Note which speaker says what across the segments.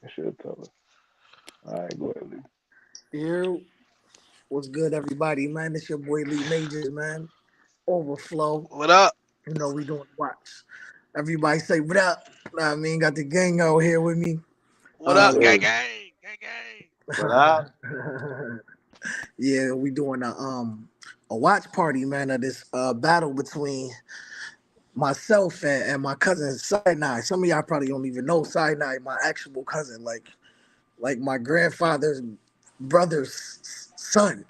Speaker 1: You should tell us. All right, go ahead, Lee.
Speaker 2: Here, what's good, everybody, man? It's your boy Lee Majors, man. Overflow.
Speaker 3: What up?
Speaker 2: You know, we doing watch. Everybody say, what up? Know what I mean, got the gang out here with me.
Speaker 3: What
Speaker 1: Yes,
Speaker 3: up,
Speaker 2: Uh,
Speaker 3: gang,
Speaker 1: sir.
Speaker 3: gang, gang, gang?
Speaker 4: What up?
Speaker 2: yeah, we doing a watch party, man, of this battle between myself and my cousin Sinai. Some of y'all probably don't even know Sinai, my actual cousin, like my grandfather's brother's son.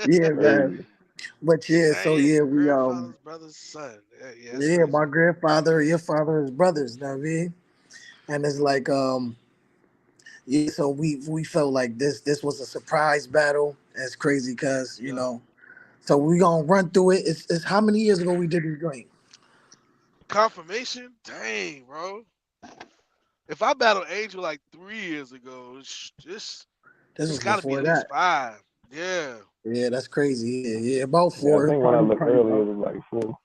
Speaker 2: Yeah, man.
Speaker 1: Crazy.
Speaker 2: But yeah, so
Speaker 3: Dang,
Speaker 2: yeah,
Speaker 3: grandfather's brother's son. Yeah, that's
Speaker 2: yeah,
Speaker 3: crazy.
Speaker 2: my grandfather, your father is brothers, know what I mean? And it's like yeah, so we felt like this was a surprise battle. It's crazy because,
Speaker 3: Yeah.
Speaker 2: so we gonna run through it. It's how many years ago we did this joint?
Speaker 3: Confirmation? Dang, bro. If I battled Angel like 3 years ago,
Speaker 2: This
Speaker 3: it's
Speaker 2: was
Speaker 3: got to be
Speaker 2: before
Speaker 3: at least
Speaker 2: that.
Speaker 3: 5. Yeah.
Speaker 2: Yeah, that's crazy. Yeah, about
Speaker 1: Yeah, I
Speaker 2: four,
Speaker 1: think when I
Speaker 2: probably
Speaker 1: looked
Speaker 2: probably
Speaker 1: earlier, it
Speaker 2: about
Speaker 1: was like 4.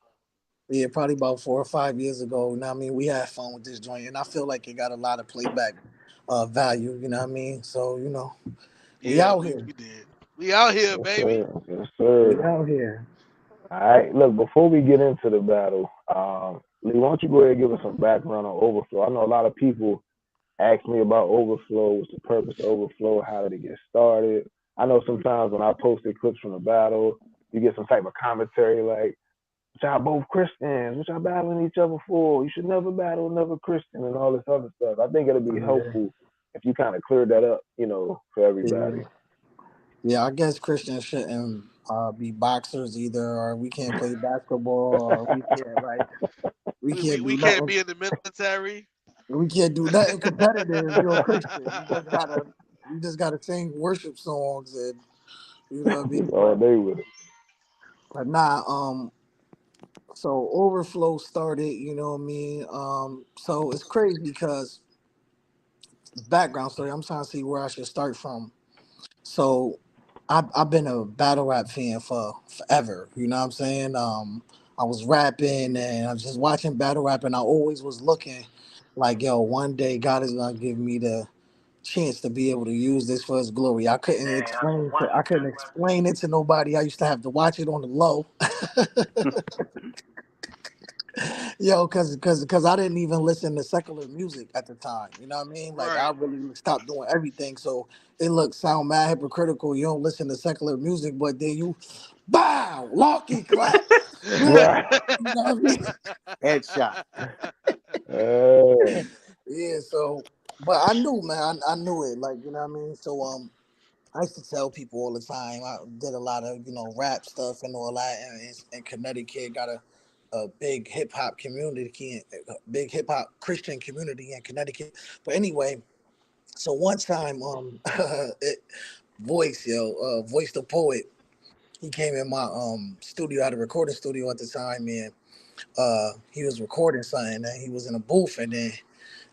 Speaker 2: yeah, probably about 4 or 5 years ago. Now I mean we had fun with this joint and I feel like it got a lot of playback value, you know what I mean? So, we
Speaker 3: Yeah,
Speaker 2: out
Speaker 3: we,
Speaker 2: here.
Speaker 3: we did. We out here,
Speaker 1: Yes,
Speaker 3: baby.
Speaker 1: sir. Yes,
Speaker 2: We
Speaker 1: sir.
Speaker 2: out here.
Speaker 1: All right, look, before we get into the battle, Lee, why don't you go ahead and give us some background on Overflow? I know a lot of people ask me about Overflow, what's the purpose of Overflow, how did it get started? I know sometimes when I posted clips from the battle, you get some type of commentary like, y'all both Christians, what y'all battling each other for? You should never battle another Christian and all this other stuff. I think it'll be
Speaker 2: Yeah.
Speaker 1: helpful if you kind of clear that up, for
Speaker 2: Yeah.
Speaker 1: everybody.
Speaker 2: Yeah, I guess Christians shouldn't be boxers either, or we can't play basketball, or we
Speaker 3: We, we,
Speaker 2: can't do
Speaker 3: we can't
Speaker 2: nothing.
Speaker 3: be in the military.
Speaker 2: We can't do nothing competitive if you're a Christian. You just gotta sing worship songs and you know what I mean.
Speaker 1: All day with it.
Speaker 2: But nah, so Overflow started. You know what I mean. So it's crazy because background story. I'm trying to see where I should start from. So I've been a battle rap fan for forever. You know what I'm saying? I was rapping and I was just watching battle rap, and I always was looking like, yo, one day God is gonna give me the chance to be able to use this for His glory. I couldn't explain it to nobody. I used to have to watch it on the low. Yo, cause I didn't even listen to secular music at the time. You know what I mean? Like I
Speaker 3: Right.
Speaker 2: really stopped doing everything. So it looked sound mad hypocritical. You don't listen to secular music, but then you bow, locky clap.
Speaker 1: Right.
Speaker 2: You know what I mean?
Speaker 4: Headshot.
Speaker 1: Uh,
Speaker 2: Yeah, so but I knew, man, I knew it. Like, you know what I mean? So I used to tell people all the time. I did a lot of, rap stuff and all that. And in Connecticut, got a big hip hop community, a big hip hop Christian community in Connecticut. But anyway, so one time, Voice the Poet, he came in my studio, I had a recording studio at the time, and he was recording something, and he was in a booth, and then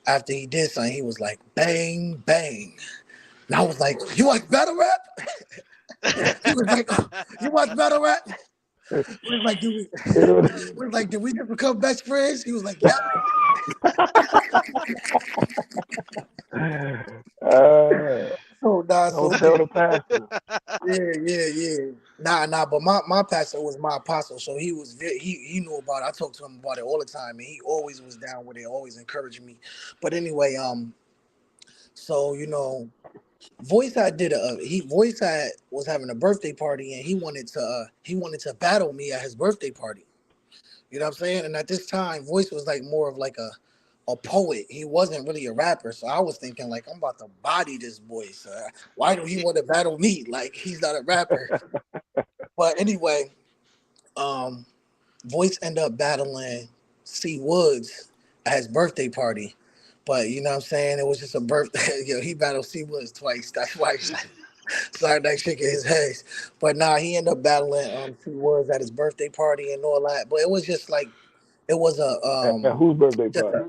Speaker 2: after he did something, he was like, bang, bang. And I was like, you like battle rap? He was like, oh, you watch battle rap? We was like, do we? We was like, did we just become best friends? He was like, yep. Oh nah, so
Speaker 1: don't tell the pastor.
Speaker 2: yeah. Nah. But my pastor was my apostle, so he knew about it. I talked to him about it all the time, and he always was down with it, always encouraging me. But anyway, so Voice had was having a birthday party, and he wanted to battle me at his birthday party. You know what I'm saying? And at this time, Voice was like more of like a poet. He wasn't really a rapper. So I was thinking like I'm about to body this boy. So why do he want to battle me? Like he's not a rapper. But anyway, um, Voice ended up battling C Woods at his birthday party. But you know what I'm saying? It was just a birthday. He battled C Woods twice. That's why he's sorry that shaking his head. But nah, he ended up battling C Woods at his birthday party and all that. But it was just like it was
Speaker 1: At whose birthday
Speaker 2: just
Speaker 1: party?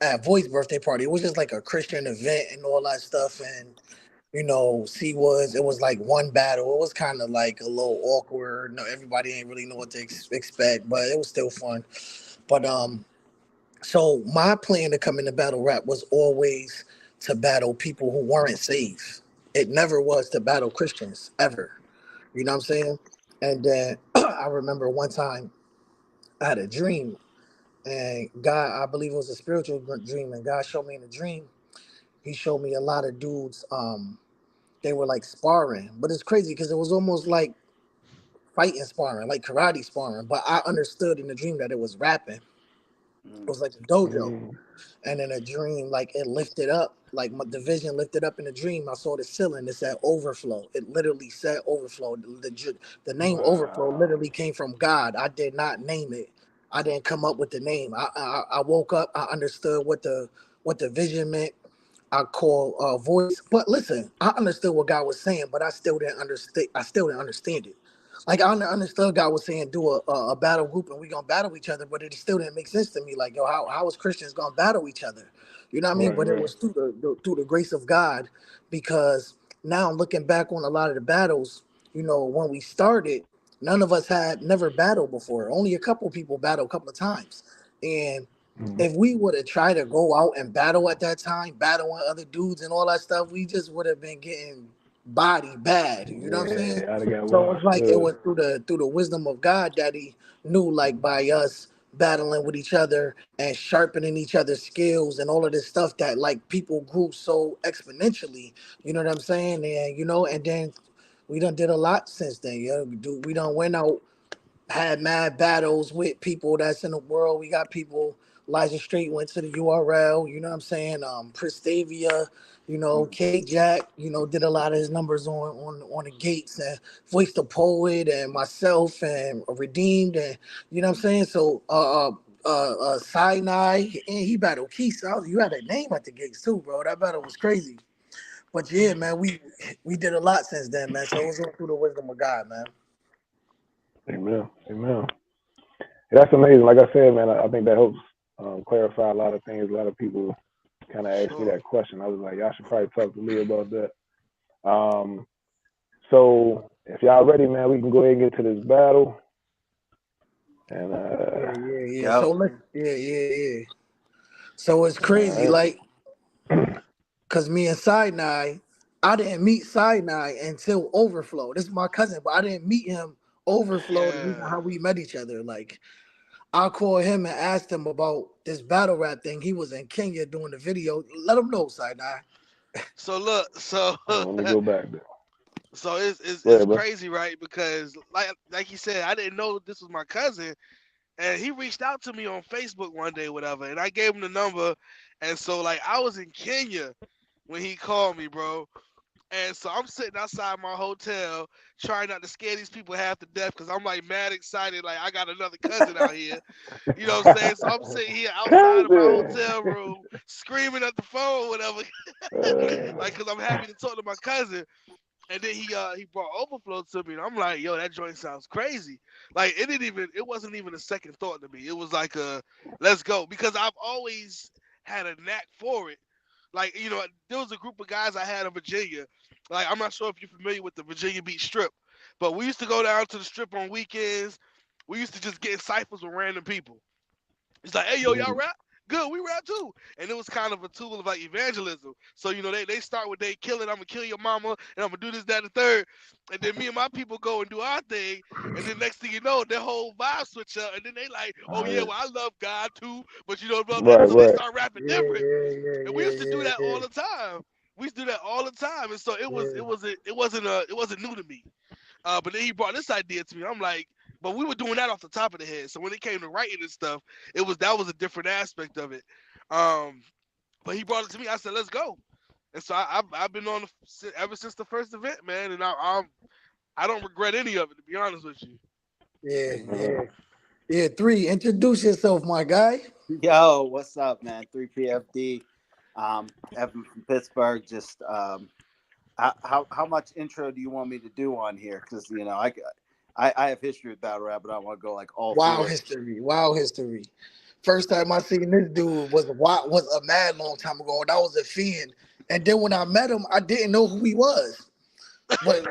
Speaker 2: a Voice birthday party. It was just like a Christian event and all that stuff. And C was it was like one battle. It was kind of like a little awkward. No, everybody ain't really know what to expect, but it was still fun. But So my plan to come into battle rap was always to battle people who weren't saved. It never was to battle Christians ever. You know what I'm saying? And then I remember one time I had a dream, and God, I believe it was a spiritual dream, and God showed me in a dream. He showed me a lot of dudes. They were like sparring, but it's crazy because it was almost like fighting sparring, like karate sparring. But I understood in the dream that it was rapping. It
Speaker 4: Mm.
Speaker 2: was like a dojo.
Speaker 1: Mm,
Speaker 2: And in a dream, like it lifted up, like my division lifted up in a dream. I saw the ceiling. It said Overflow. It literally said Overflow. The name Overflow
Speaker 1: wow.
Speaker 2: literally came from God. I did not name it. I didn't come up with the name. I woke up. I understood what the vision meant. I call voice. But listen, I understood what God was saying, but I still didn't understand. I still didn't understand it. Like I understood God was saying do a battle group and we gonna battle each other, but it still didn't make sense to me. Like yo, how is Christians gonna battle each other? You know what I mean?
Speaker 1: Right,
Speaker 2: But it
Speaker 1: right.
Speaker 2: was through through the grace of God, because now looking back on a lot of the battles, you know, when we started, none of us had never battled before. Only a couple people battled a couple of times, and
Speaker 1: Mm,
Speaker 2: if we would have tried to go out and battle at that time, battling other dudes and all that stuff, we just would have been getting body bad. You know what I'm saying?
Speaker 1: yeah, I got
Speaker 2: So it's
Speaker 1: washed
Speaker 2: like it
Speaker 1: up.
Speaker 2: was through the wisdom of God that He knew, like by us battling with each other and sharpening each other's skills and all of this stuff, that like people grew so exponentially. You know what I'm saying? And you know, and then we done did a lot since then. Yeah, we done went out, had mad battles with people that's in the world. We got people. Elijah Straight went to the URL. You know what I'm saying? Pristavia, you know,
Speaker 4: Mm.
Speaker 2: K Jack, you know, did a lot of his numbers on the gates, and Voice the Poet and myself and Redeemed, and you know what I'm saying? So Sinai, and he battled Keith. So you had a name at the gates too, bro. That battle was crazy. But yeah, man, we did a lot since then, man. So it was all through the wisdom of God, man.
Speaker 1: Amen. Amen. That's amazing. Like I said, man, I think that helps clarify a lot of things. A lot of people kind of
Speaker 3: For
Speaker 1: asked me
Speaker 3: sure.
Speaker 1: that question. I was like, y'all should probably talk to Lee about that. Um, so if y'all ready, man, we can go ahead and get to this battle. And
Speaker 2: Yeah.
Speaker 4: Go.
Speaker 2: So yeah. So it's
Speaker 1: all
Speaker 2: crazy,
Speaker 1: right.
Speaker 2: like, cause me and Sinai, I didn't meet Sinai until Overflow. This is my cousin, but I didn't meet him. Overflow, the reason
Speaker 3: Yeah.
Speaker 2: how we met each other. Like, I called him and asked him about this battle rap thing. He was in Kenya doing the video. Let him know, Sinai.
Speaker 3: So look, so
Speaker 1: Let me go back there.
Speaker 3: so
Speaker 1: Go
Speaker 3: it's
Speaker 1: ahead, bro.
Speaker 3: crazy, right? Because like you said, I didn't know this was my cousin, and he reached out to me on Facebook one day, whatever, and I gave him the number, and so like I was in Kenya when he called me, bro. And so I'm sitting outside my hotel trying not to scare these people half to death because I'm like mad excited. Like I got another cousin out here. You know what I'm saying? So I'm sitting here outside of my
Speaker 1: Cousin.
Speaker 3: hotel room screaming at the phone, whatever, like because I'm happy to talk to my cousin. And then he brought Overflow to me, and I'm like, yo, that joint sounds crazy. Like it wasn't even a second thought to me. It was like a let's go because I've always had a knack for it. Like there was a group of guys I had in Virginia. Like I'm not sure if you're familiar with the Virginia Beach Strip, but we used to go down to the strip on weekends. We used to just get in ciphers with random people. It's like, hey, yo, y'all
Speaker 1: Mm,
Speaker 3: rap? Good, we rap too. And it was kind of a tool of like evangelism. So, they start with they killing, I'm gonna kill your mama, and I'm gonna do this, that, and the third. And then me and my people go and do our thing. And then next thing you know, their whole vibe switch up. And then they like, oh
Speaker 1: all
Speaker 3: yeah,
Speaker 1: right.
Speaker 3: well, I love God too. But
Speaker 1: Right,
Speaker 3: so they
Speaker 1: right.
Speaker 3: start rapping
Speaker 2: Yeah,
Speaker 3: different.
Speaker 2: yeah, yeah,
Speaker 3: And we
Speaker 2: yeah,
Speaker 3: used to do
Speaker 2: yeah,
Speaker 3: that
Speaker 2: yeah,
Speaker 3: all the time. We used to do that all the time. And so
Speaker 2: yeah.
Speaker 3: it wasn't new to me. But then he brought this idea to me. I'm like, but we were doing that off the top of the head. So when it came to writing and stuff, that was a different aspect of it. Um, but he brought it to me. I said, let's go. And so I've been on ever since the first event, man. And I don't regret any of it, to be honest with you.
Speaker 2: Yeah,
Speaker 1: Amen.
Speaker 2: yeah. Yeah, three. Introduce yourself, my guy.
Speaker 4: Yo, what's up, man? 3PFD. Evan from Pittsburgh. Just how much intro do you want me to do on here? Because I have history with battle rap, but I don't want to go like all
Speaker 2: Wow
Speaker 4: through it.
Speaker 2: history. Wow history. First time I seen this dude was a mad long time ago, and I was a fan. And then when I met him, I didn't know who he was. But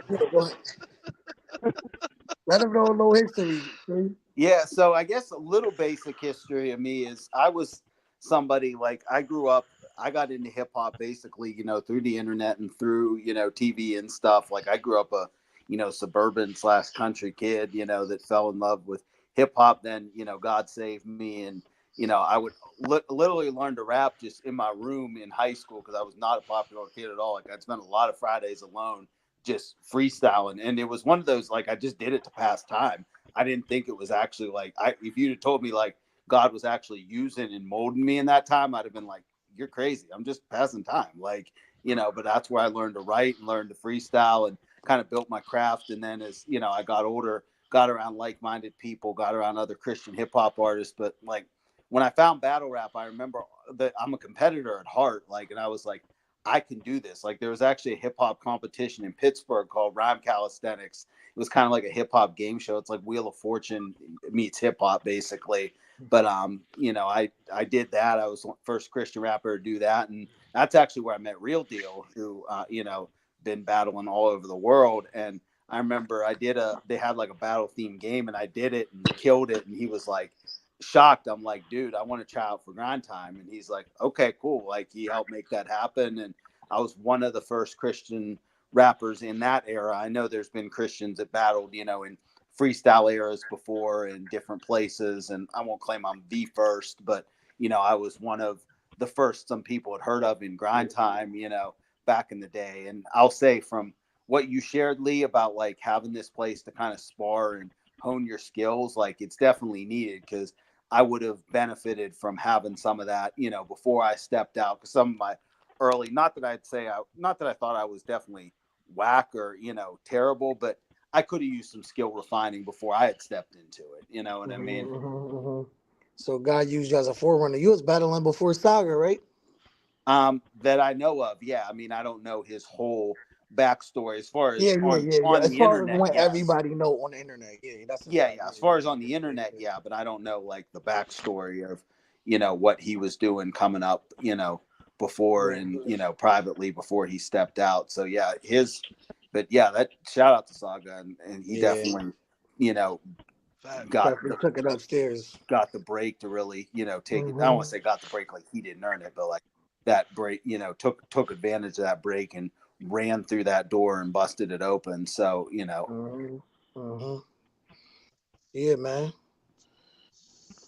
Speaker 2: let him know no history. See?
Speaker 4: Yeah, so I guess a little basic history of me is I was somebody like I grew up. I got into hip hop basically, through the internet and through TV and stuff. Like I grew up a suburban / country kid, that fell in love with hip hop. Then God saved me, and I would literally learn to rap just in my room in high school because I was not a popular kid at all. Like I'd spend a lot of Fridays alone just freestyling, and it was one of those like I just did it to pass time. I didn't think it was actually like if you'd have told me like God was actually using and molding me in that time, I'd have been like, "You're crazy. I'm just passing time." Like but that's where I learned to write and learned to freestyle and kind of built my craft. And then as I got older, got around like-minded people, got around other Christian hip hop artists. But like when I found battle rap, I remember that I'm a competitor at heart. Like, and I was like, I can do this. Like there was actually a hip hop competition in Pittsburgh called Rhyme Calisthenics. It was kind of like a hip hop game show. It's like Wheel of Fortune meets hip hop basically. But I did that. I was the first Christian rapper to do that, and that's actually where I met Real Deal, who been battling all over the world. And I remember they had like a battle theme game, and I did it and killed it. And he was like shocked. I'm like, dude, I want to try out for Grind Time. And he's like, okay, cool. Like he helped make that happen. And I was one of the first Christian rappers in that era. I know there's been Christians that battled, in freestyle eras before in different places. And I won't claim I'm the first, but, I was one of the first some people had heard of in Grind Time, back in the day. And I'll say from what you shared, Lee, about like having this place to kind of spar and hone your skills, like it's definitely needed because I would have benefited from having some of that, before I stepped out. Because some of my early, not that I thought I was definitely whack or, terrible, but I could have used some skill refining before I had stepped into it. You know what I mean?
Speaker 2: So God used you as a forerunner. You was battling before Saga, right?
Speaker 4: That I know of. Yeah. I mean, I don't know his whole backstory as far as
Speaker 2: Yeah, yeah, yeah, yeah.
Speaker 4: on
Speaker 2: As
Speaker 4: the
Speaker 2: far as
Speaker 4: internet.
Speaker 2: what
Speaker 4: Yes.
Speaker 2: everybody know on the internet, yeah, that's a
Speaker 4: Yeah.
Speaker 2: fact.
Speaker 4: Yeah. As
Speaker 2: Yeah,
Speaker 4: far
Speaker 2: yeah,
Speaker 4: as on the
Speaker 2: yeah,
Speaker 4: internet.
Speaker 2: yeah,
Speaker 4: Yeah. But I don't know like the backstory of, what he was doing coming up, before
Speaker 2: yeah,
Speaker 4: and, privately before he stepped out. So yeah, but yeah, that shout out to Saga and he
Speaker 2: yeah.
Speaker 4: definitely, you know,
Speaker 3: Facts.
Speaker 4: got
Speaker 2: Definitely took it upstairs.
Speaker 4: the break to really, take it. I don't want to
Speaker 2: Mm-hmm.
Speaker 4: say got the break like he didn't earn it, but like that break, took advantage of that break and ran through that door and busted it open. So,
Speaker 2: Mm-hmm. Mm-hmm. Yeah, man.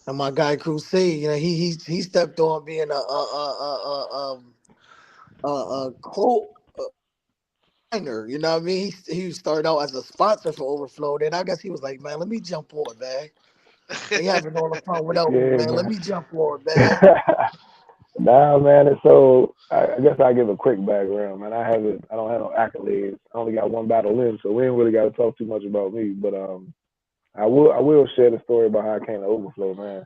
Speaker 2: And my guy Crusade, he stepped on being a quote minor. You know what I mean? He started out as a sponsor for Overflow. Then I guess he was like, man, let me jump on, man. They having all the fun without me,
Speaker 1: Yeah,
Speaker 2: man. Let
Speaker 1: man.
Speaker 2: me jump on, man.
Speaker 1: Nah, man. And so I guess I give a quick background, man. I don't have no accolades. I only got one battle in, so we ain't really got to talk too much about me. But I will share the story about how I came to Overflow, man.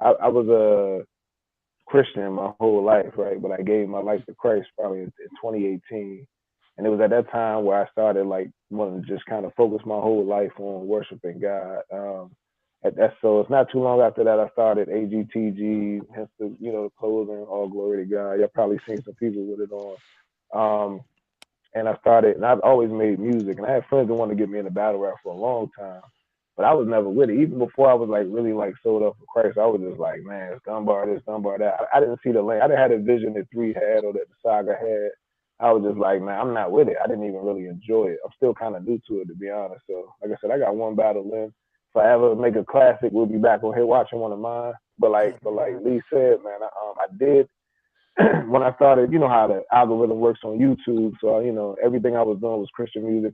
Speaker 1: I was a Christian my whole life, right? But I gave my life to Christ probably in 2018, and it was at that time where I started like wanting to just kind of focus my whole life on worshiping God. So it's not too long after that I started AGTG, hence the clothing, all glory to God. Y'all probably seen some people with it on. Um, and I started, and I've always made music, and I had friends that wanted to get me into battle rap for a long time, but I was never with it. Even before I was like really like sold up for Christ, I was just like, man, it's Dunbar this, Dunbar that. I didn't see the lane. I didn't have a vision that Three had or that the Saga had. I was just like, man, I'm not with it. I didn't even really enjoy it. I'm still kind of new to it, to be honest. So, like I said, I got one battle in. If I ever make a classic, we'll be back on here watching one of mine. But like Lee said, man, I did when I started, you know how the algorithm works on YouTube. So, everything I was doing was Christian music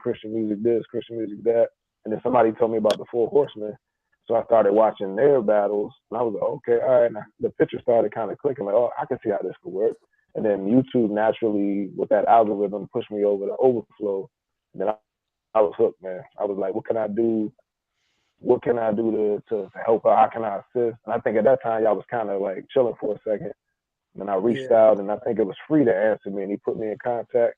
Speaker 1: this, Christian music that. And then somebody told me about the Four Horsemen. So I started watching their battles. And I was like, okay, all right. And the picture started kind of clicking, like, oh, I can see how this could work. And then YouTube naturally, with that algorithm, pushed me over to Overflow. And then I was hooked, man. I was like, what can I do? What can I do to help out? How can I assist? And I think at that time, y'all was kind of like chilling for a second. And I reached
Speaker 2: Yeah,
Speaker 1: out, and I think it was free to answer me, and he put me in contact.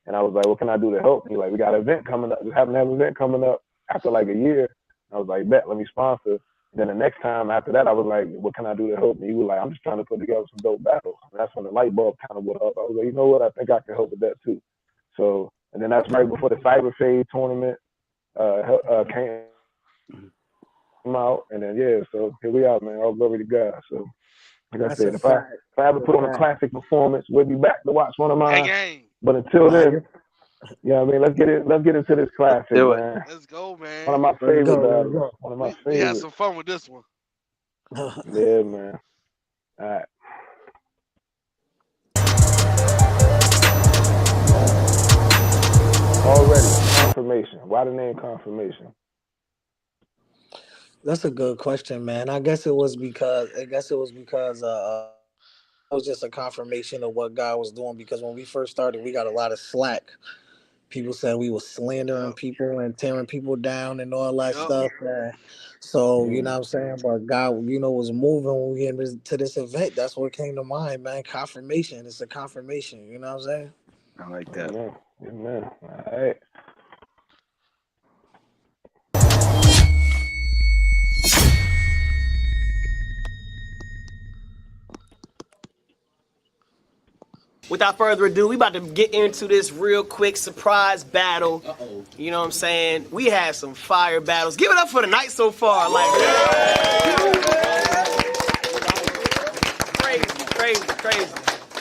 Speaker 1: And I was like, "What can I do to help?" He like, "We got an event coming up. Just happen to have an event coming up after like a year." I was like, "Bet, let me sponsor." And then the next time after that, I was like, "What can I do to help?" And he was like, "I'm just trying to put together some dope battles." And that's when the light bulb kind of went up. I was like, "You know what? I think I can help with that too." So, and then that's right before the Cyber Fade tournament came out, and then yeah, so here we are, man. All glory to God. So Like I
Speaker 2: That's a
Speaker 1: said, if
Speaker 2: fact.
Speaker 1: I ever put on a classic performance, we'll be back to watch one of
Speaker 3: Gang,
Speaker 1: mine.
Speaker 3: gang.
Speaker 1: But until
Speaker 2: Nah,
Speaker 1: then, you know what I mean? Let's get into this classic,
Speaker 4: Do it.
Speaker 1: man.
Speaker 3: Let's go,
Speaker 1: One of
Speaker 3: man.
Speaker 1: my
Speaker 2: let's
Speaker 1: favorite
Speaker 2: go. Let's
Speaker 1: battles.
Speaker 2: go.
Speaker 1: One of my
Speaker 3: We had
Speaker 1: favorites.
Speaker 3: some fun with this one.
Speaker 1: Yeah, man. All right. Already confirmation. Why the name confirmation?
Speaker 2: That's a good question, man. It was just a confirmation of what God was doing because when we first started, we got a lot of slack. People said we was slandering
Speaker 3: Yep.
Speaker 2: people and tearing people down and all that
Speaker 3: Yep.
Speaker 2: stuff. And so, you know
Speaker 1: Mm.
Speaker 2: what I'm saying? But God, was moving when we came to this event. That's what came to mind, man. Confirmation. It's a confirmation. You know what I'm saying?
Speaker 4: I like that.
Speaker 1: Amen. Amen. All right.
Speaker 5: Without further ado, we about to get into this real quick surprise battle. Uh-oh. You know what I'm saying? We had some fire battles. Give it up for the night so far. Like, crazy.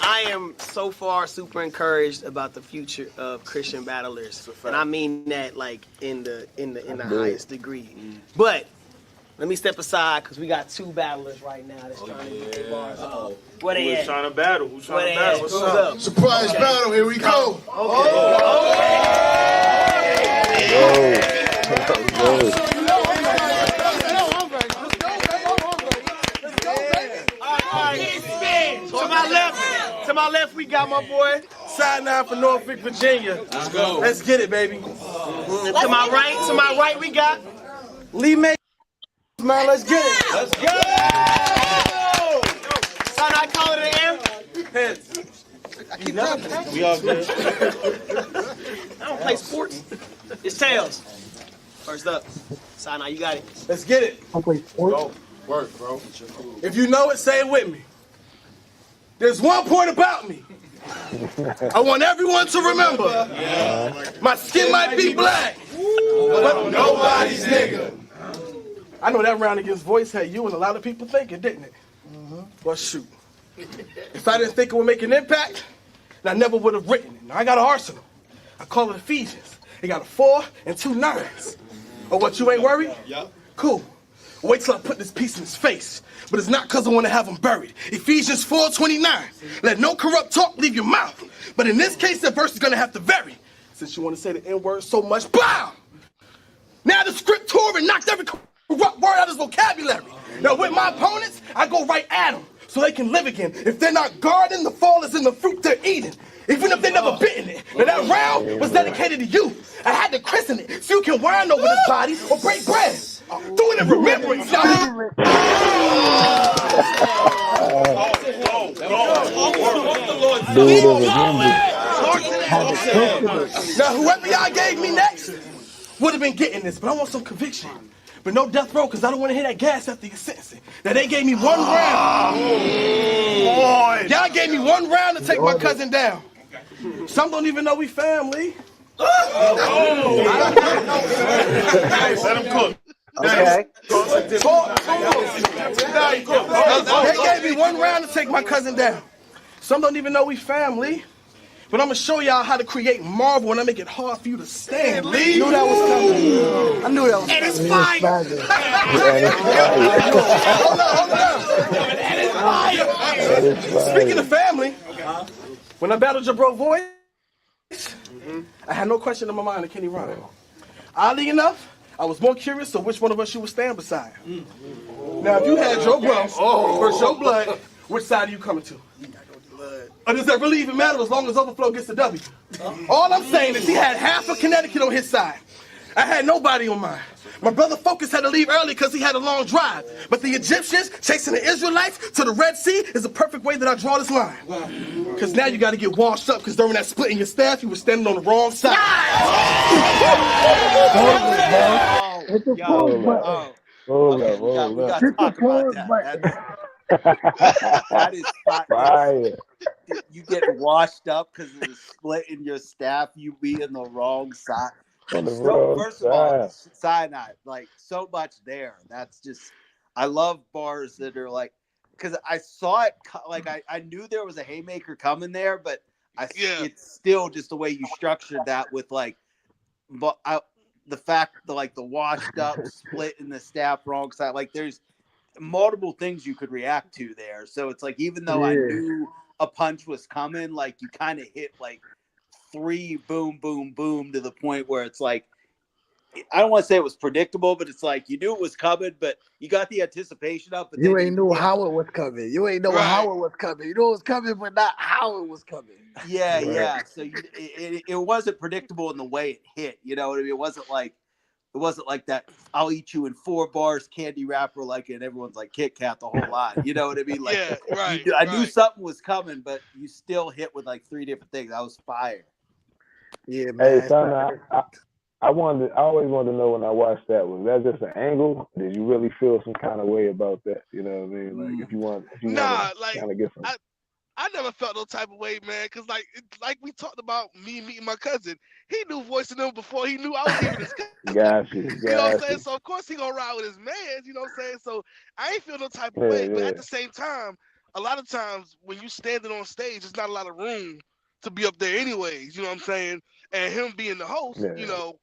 Speaker 5: I am so far super encouraged about the future of Christian battlers, and I mean that like in the highest degree. But let me step aside because we got two battlers right now that's trying to get their bars off. Where they at?
Speaker 6: Trying to battle? Who's
Speaker 5: Where
Speaker 6: trying
Speaker 5: they
Speaker 6: to
Speaker 5: at?
Speaker 6: battle? What's
Speaker 5: Who's
Speaker 6: up?
Speaker 5: up?
Speaker 6: Surprise battle, here we go.
Speaker 5: To my left, we got my boy
Speaker 6: Sinai from Norfolk, Virginia. Let's go. Let's get it, baby.
Speaker 5: To my right, we got
Speaker 6: Lee May, man, let's get it. Let's go.
Speaker 5: Sinai, call it an M.
Speaker 6: Heads.
Speaker 5: We all good. I don't play sports. It's tails. First up, Sinai, you got it.
Speaker 6: Let's get it.
Speaker 2: I play sports.
Speaker 6: Go. Work, bro. If you know it, say it with me. There's one point about me. I want everyone to remember. My skin might be black, but nobody's nigga. I know that round against voice had you and a lot of people thinking, didn't it? Well, shoot. If I didn't think it would make an impact, then I never would have written it. Now I got an arsenal. I call it Ephesians. It got a 4 and 2 9s. Oh, what, you ain't worried? Yep. Cool. Wait till I put this piece in his face. But it's not because I want to have him buried. Ephesians 4:29. Let no corrupt talk leave your mouth. But in this case, that verse is going to have to vary. Since you want to say the N-word so much, BAM! Now the scripture and knocked every corrupt word out of his vocabulary. Now with my opponents, I go right at them so they can live again. If they're not guarding, the fall is in the fruit they're eating. Even if they never bitten it. Now that round was dedicated to you. I had to christen it so you can whine over this body or break bread. Do it in remembrance, y'all. Now whoever y'all gave me next would have been getting this, but I want some conviction. But no death row, because I don't want to hear that gas after your sentencing. Now they gave me one round. Y'all gave me one round to take my cousin down. Some don't even know we family. Let him cook.
Speaker 4: Okay.
Speaker 6: They gave me one round to take my cousin down. Some don't even know we family. But I'm going to show y'all how to create marvel and I make it hard for you to stand. Lee. I knew that was coming. I knew that was coming.
Speaker 5: And it's fire.
Speaker 6: Hold on. Speaking of family, when I battled your bro voice, I had no question in my mind of Kenny Ryan. Oddly enough, I was more curious of which one of us you would stand beside. Now, if you had Joe Bro versus Joe Blood, which side are you coming to? Or does that really even matter as long as Overflow gets the W? All I'm saying is he had half of Connecticut on his side. I had nobody on mine. My brother Focus had to leave early because he had a long drive. But the Egyptians chasing the Israelites to the Red Sea is the perfect way that I draw this line. Because now you got to get washed up because during that split in your staff, you were standing on the wrong side.
Speaker 1: Hold up.
Speaker 4: We got to talk about that. That is
Speaker 1: Fire.
Speaker 4: you get washed up because of the split in your staff, you be in the wrong side.
Speaker 1: On the
Speaker 4: So,
Speaker 1: wrong
Speaker 4: first of all,
Speaker 1: side.
Speaker 4: Sinai, like so much there. That's just, I love bars that are like, because I saw it, like I knew there was a haymaker coming there, but it's still just the way you structured that with like, but the fact that like the washed up split in the staff wrong side, like there's multiple things you could react to there. So it's like, even though I knew a punch was coming, like you kind of hit like 3 boom, boom, boom to the point where it's like, I don't want to say it was predictable, but it's like you knew it was coming, but you got the anticipation up. But
Speaker 2: you ain't knew how it was coming. You ain't know how it was coming. You know it was coming, but not how it was coming.
Speaker 4: Yeah, yeah. So it wasn't predictable in the way it hit. You know what I mean? It wasn't like that. I'll eat you in 4 bars candy wrapper like it. And everyone's like Kit Kat the whole lot. You know what I mean? Like I knew something was coming, but you still hit with like 3 different things. I was fire.
Speaker 2: Yeah, man.
Speaker 1: Hey, son, I always wanted to know when I watched that, was that just an angle? Did you really feel some kind of way about that? You know what I mean? Like if you want to kind of get some.
Speaker 3: I never felt no type of way, man, because like we talked about me meeting my cousin. He knew Voice of them before he knew I was even his cousin.
Speaker 1: Got you.
Speaker 3: You know what I'm saying? So of course he gonna ride with his man. You know what I'm saying? So I ain't feel no type of way, but at the same time, a lot of times when you standing on stage, there's not a lot of room to be up there anyways. You know what I'm saying? And him being the host, you know.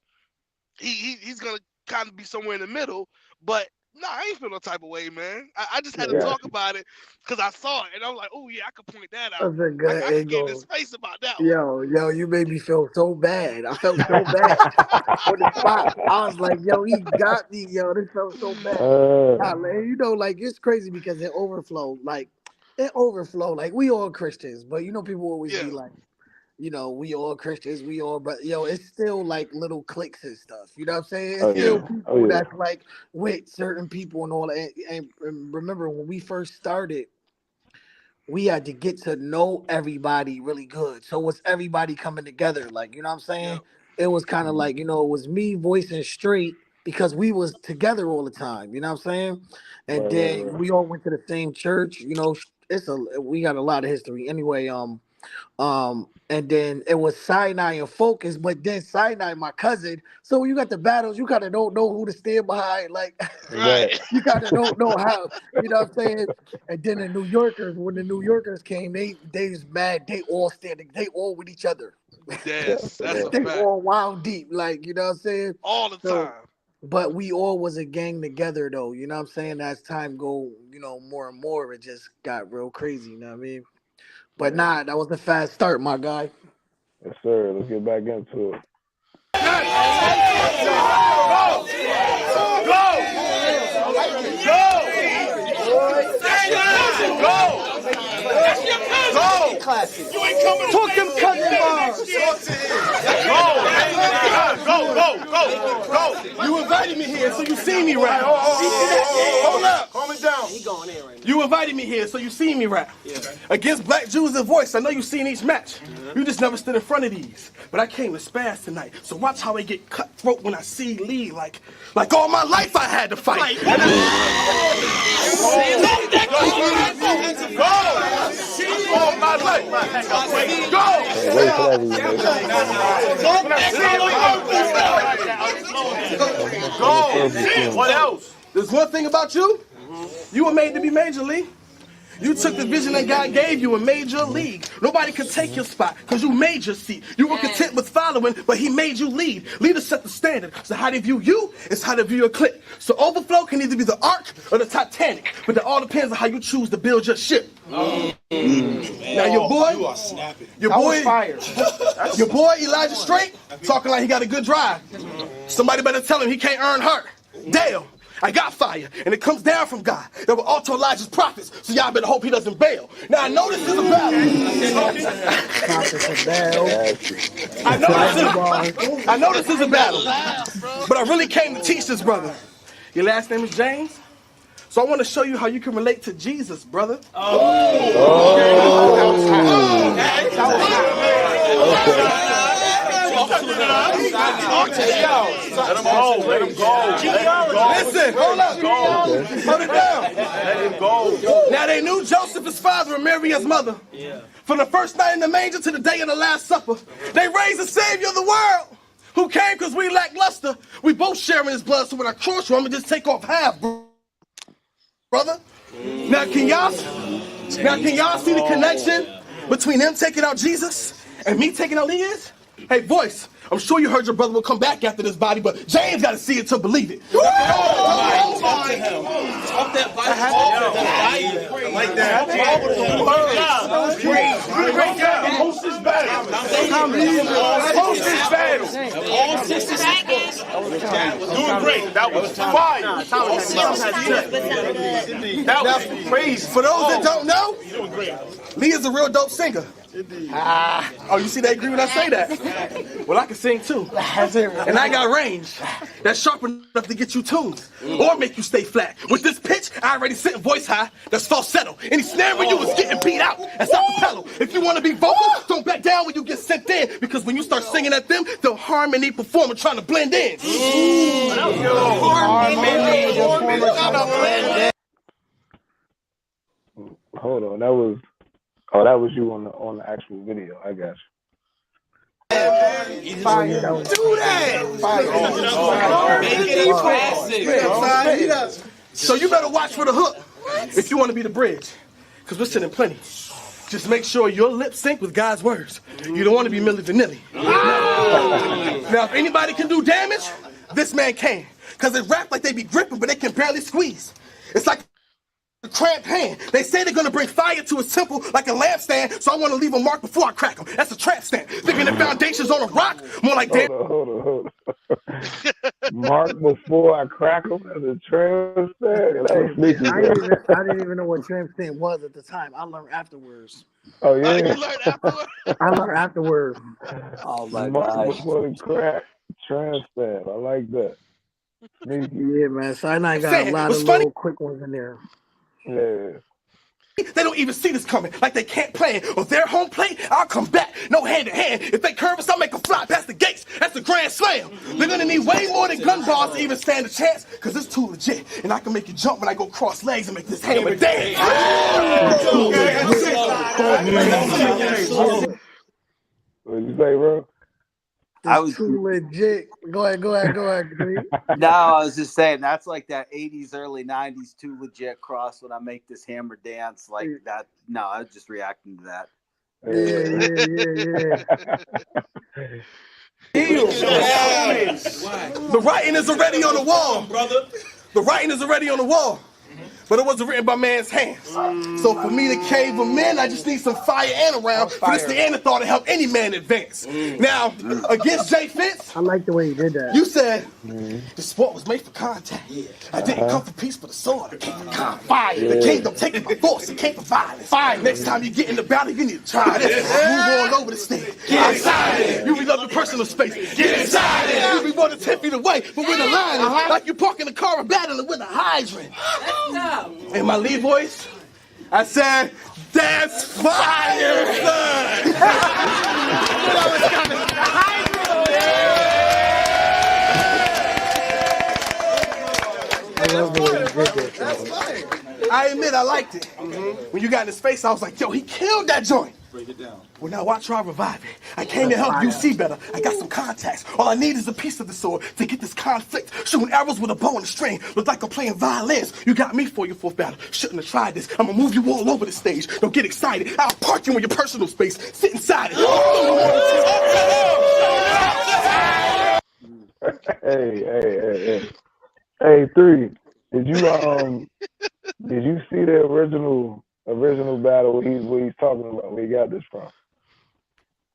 Speaker 3: He's gonna kind of be somewhere in the middle, but I ain't feel no type of way, man. I just had to talk about it because I saw it and I was like, oh yeah, I could point that out.
Speaker 2: That's a good
Speaker 3: I could give his face about that.
Speaker 2: Yo, you made me feel so bad. I felt so bad on the spot. I was like, yo, he got me. Yo, this felt so bad. You know, like it's crazy because it overflow. Like we all Christians, but you know, people always be like, you know, we all Christians, but yo, it's still like little cliques and stuff. You know what I'm saying? It's still people that's like with certain people and all that. And remember when we first started, we had to get to know everybody really good. So was everybody coming together? Like, you know what I'm saying? It was kind of like, you know, it was me voicing straight because we was together all the time. You know what I'm saying? And then we all went to the same church. You know, we got a lot of history. Anyway, and then it was Sinai and Focus, but then Sinai, my cousin. So when you got the battles, you kind of don't know who to stand behind. Like, you kind of don't know how, you know what I'm saying? And then when the New Yorkers came, they was mad. They all with each other.
Speaker 3: Yes, that's a
Speaker 2: they
Speaker 3: fact.
Speaker 2: all wild deep, like, you know what I'm saying?
Speaker 3: All the time.
Speaker 2: But we all was a gang together, though. You know what I'm saying? As time go, you know, more and more, it just got real crazy. You know what I mean? But that was a fast start, my guy.
Speaker 1: Yes, sir. Let's get back into it.
Speaker 6: You ain't coming. Talk them cousin bars. Go. You invited me here, so you see me rap. Hold up. Calm it down.
Speaker 5: He going in right now.
Speaker 6: You invited me here, so you see me rap. Against Black Jews and Voice, I know you've seen each match. You just never stood in front of these. But I came to spaz tonight, so watch how I get cutthroat when I see Lee. Like all my life I had to fight. All my life I had to fight. Go. What else? There's one thing about you. You were made to be Major League. You took the vision that God gave you and made your league. Nobody could take your spot because you made your seat. You were content with following, but he made you lead. Leaders set the standard. So how they view you is how they view your clique. So Overflow can either be the Ark or the Titanic, but it all depends on how you choose to build your ship. Now your boy,
Speaker 7: you are snapping.
Speaker 6: Your boy Elijah Straight talking like he got a good drive. Somebody better tell him he can't earn her. Damn. I got fire, and it comes down from God. That will alter Elijah's prophets, so y'all better hope he doesn't bail. Now, I know this is a battle. I know this is a battle, but I really came to teach this, brother. Your last name is James? So I want to show you how you can relate to Jesus, brother.
Speaker 7: Let him go.
Speaker 6: Listen, hold up. Hold it down.
Speaker 7: Let him go.
Speaker 6: Now they knew Joseph, his father, and Mary, his mother. From the first night in the manger to the day of the Last Supper, they raised the Savior of the world, who came because we lack luster. We both sharing his blood, so when I cross you, I'm going to just take off half, brother. Now can y'all see the connection between them taking out Jesus and me taking out Leah's? Hey, Voice, I'm sure you heard your brother will come back after this body, but James got to see it to believe it.
Speaker 7: Off that Bible. Like that. Host this battle. Host this battle. All 66 books. Doing great. That was fire. That was crazy.
Speaker 6: For those that don't know, Leah's a real dope singer. Oh, you see, they agree when I say that. Well, I can sing too. And I got range that's sharp enough to get you tuned or make you stay flat. With this pitch, I already sit voice high, that's falsetto. Any snare when you was getting beat out, that's acapella. If you want to be vocal, don't back down when you get sent in, because when you start singing at them, they'll harmony performer trying to blend in.
Speaker 1: Hold on, that was you on the actual video. I got you.
Speaker 6: Do that. So you better watch for the hook if you want to be the bridge, because we're sending plenty. Just make sure your lips sync with God's words. You don't want to be Milli Vanilli. Now, if anybody can do damage, this man can, because they rap like they be gripping, but they can barely squeeze. It's like a cramped hand. They say they're gonna bring fire to his temple like a lampstand, so I want to leave a mark before I crack him. That's a trap stand. Thinking the foundation's on a rock, more like damn.
Speaker 1: Hold on. Mark before I crack him as a tramp stand. That was sneaky.
Speaker 2: I didn't even know what tramp stand was at the time. I learned afterwards.
Speaker 1: Oh yeah.
Speaker 3: You learned afterwards?
Speaker 2: I learned afterwards.
Speaker 4: Oh my
Speaker 1: Mark
Speaker 4: gosh.
Speaker 1: before the crack tramp stand. I like that. Sneaky.
Speaker 2: Yeah, man. Sinai got a lot of little quick ones in there.
Speaker 1: Yeah.
Speaker 6: They don't even see this coming, like they can't plan. Or their home plate, I'll come back, no hand to hand. If they curve us, I'll make a fly past the gates. That's a grand slam. They're gonna need way more than gun bars to even stand a chance, because it's too legit. And I can make you jump when I go cross legs and make this hammer dance.
Speaker 1: What you say, bro?
Speaker 4: I was
Speaker 2: too legit. Go ahead.
Speaker 4: No, I was just saying that's like that 80s, early 90s too legit cross when I make this hammer dance like that. No, I was just reacting to that.
Speaker 2: Yeah.
Speaker 6: The writing is already on the wall, brother. The writing is already on the wall. But it wasn't written by man's hands. So for me to cave them in, I just need some fire and around for this Neanderthal to help any man advance. Now, against Jay Fitz,
Speaker 2: I like the way you did that.
Speaker 6: you said the sport was made for contact. I didn't come for peace, but a sword. I came for fire. The kingdom taken by force. It came for violence. Fire. Next time you get in the battle, you need to try this. Move all over the stage. Get inside. You be loving personal space. Get inside. You be more than 10 feet away, but with a line, like you parking the car and battling with a hydrant. In my lead voice, I said, "That's fire, son."
Speaker 2: I love the way you did that.
Speaker 6: That's fire. I admit I liked it. When you got in his face, I was like, "Yo, he killed that joint."
Speaker 7: Break it down.
Speaker 6: Well, now watch how I revive it. I came to help you see better. I got some contacts. All I need is a piece of the sword to get this conflict. Shooting arrows with a bow and a string. Look like I'm playing violins. You got me for your fourth battle. Shouldn't have tried this. I'm gonna move you all over the stage. Don't get excited. I'll park you in your personal space. Sit inside it.
Speaker 1: Hey, 3. Did you see the original battle where he's talking about? Where he got this from?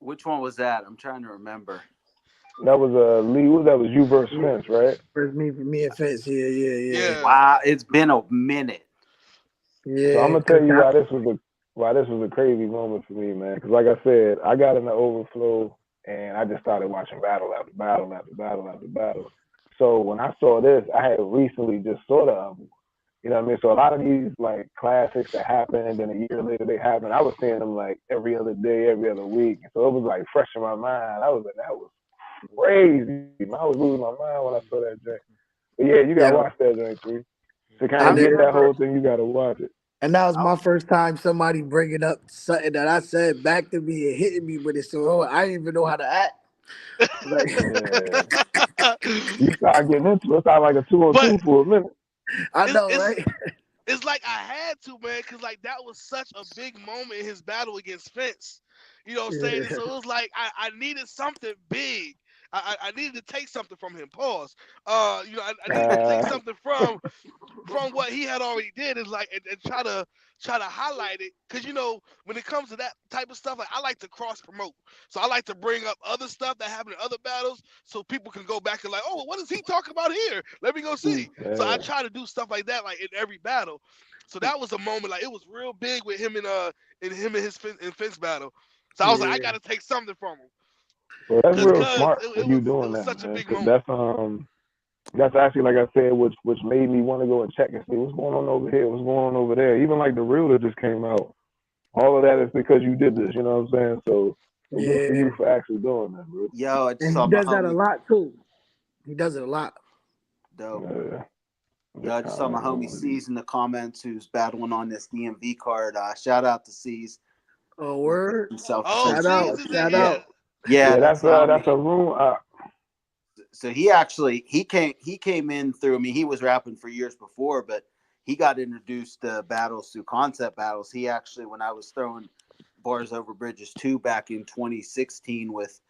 Speaker 4: Which one was that? I'm trying to remember.
Speaker 1: That was Lee. That was you versus Vince, right?
Speaker 2: First me and Fitz. Yeah.
Speaker 4: Wow, it's been a minute.
Speaker 2: Yeah.
Speaker 1: So I'm gonna tell you why this was a crazy moment for me, man. Because like I said, I got in the Overflow and I just started watching battle after battle after battle after battle. So when I saw this, I had recently just saw the album. You know what I mean? So a lot of these like classics that happen and then a year later they happen, I was seeing them like every other day, every other week. So it was like fresh in my mind. I was like, that was crazy. I was losing my mind when I saw that joint. But yeah, you gotta watch that joint, too. To kind of get that whole thing, you gotta watch it.
Speaker 2: And that was my first time somebody bringing up something that I said back to me and hitting me with it. So I didn't even know how to act. Like,
Speaker 1: You start getting into it. It's not like a 2-on-2 for a minute.
Speaker 2: I know, right?
Speaker 3: it's like I had to, man, because like that was such a big moment in his battle against Fence. You know what I'm saying?
Speaker 2: Yeah.
Speaker 3: So it was like I needed something big. I needed to take something from him. Pause. I needed to take something from what he had already did is like and try to highlight it because when it comes to that type of stuff, like I like to cross promote, so I like to bring up other stuff that happened in other battles so people can go back and like, oh, what does he talk about here, let me go see. So I try to do stuff like that like in every battle. So that was a moment, like it was real big with him and his Fence battle. So I was like, I
Speaker 2: Yeah.
Speaker 3: gotta take something from him
Speaker 1: Well, that's
Speaker 3: because
Speaker 1: real smart for
Speaker 3: it
Speaker 1: you
Speaker 3: was
Speaker 1: doing that,
Speaker 3: such a
Speaker 1: man.
Speaker 3: big
Speaker 1: Because
Speaker 3: moment.
Speaker 1: that's actually, like I said, which made me want to go and check and see what's going on over here, what's going on over there. Even like the reel that just came out. All of that is because you did this. You know what I'm saying? So good for
Speaker 2: Yeah.
Speaker 1: you for actually doing that, bro.
Speaker 4: Yo, I just
Speaker 2: And he
Speaker 4: saw my
Speaker 2: does that a
Speaker 4: homie.
Speaker 2: lot too. He does it a lot.
Speaker 4: Dope.
Speaker 1: Yeah.
Speaker 4: Yo, I just saw my homie C's in the comments who's battling on this DMV card. Shout out to C's.
Speaker 2: Oh, word.
Speaker 3: Oh,
Speaker 2: Shout
Speaker 3: C's
Speaker 2: out.
Speaker 3: is it?
Speaker 2: Shout
Speaker 3: Yeah.
Speaker 2: out.
Speaker 4: Yeah, that's the homie.
Speaker 1: That's a room.
Speaker 4: So he came in through. I mean, he was rapping for years before, but he got introduced to battles through concept battles. He actually, when I was throwing Bars Over Bridges 2 back in 2016 with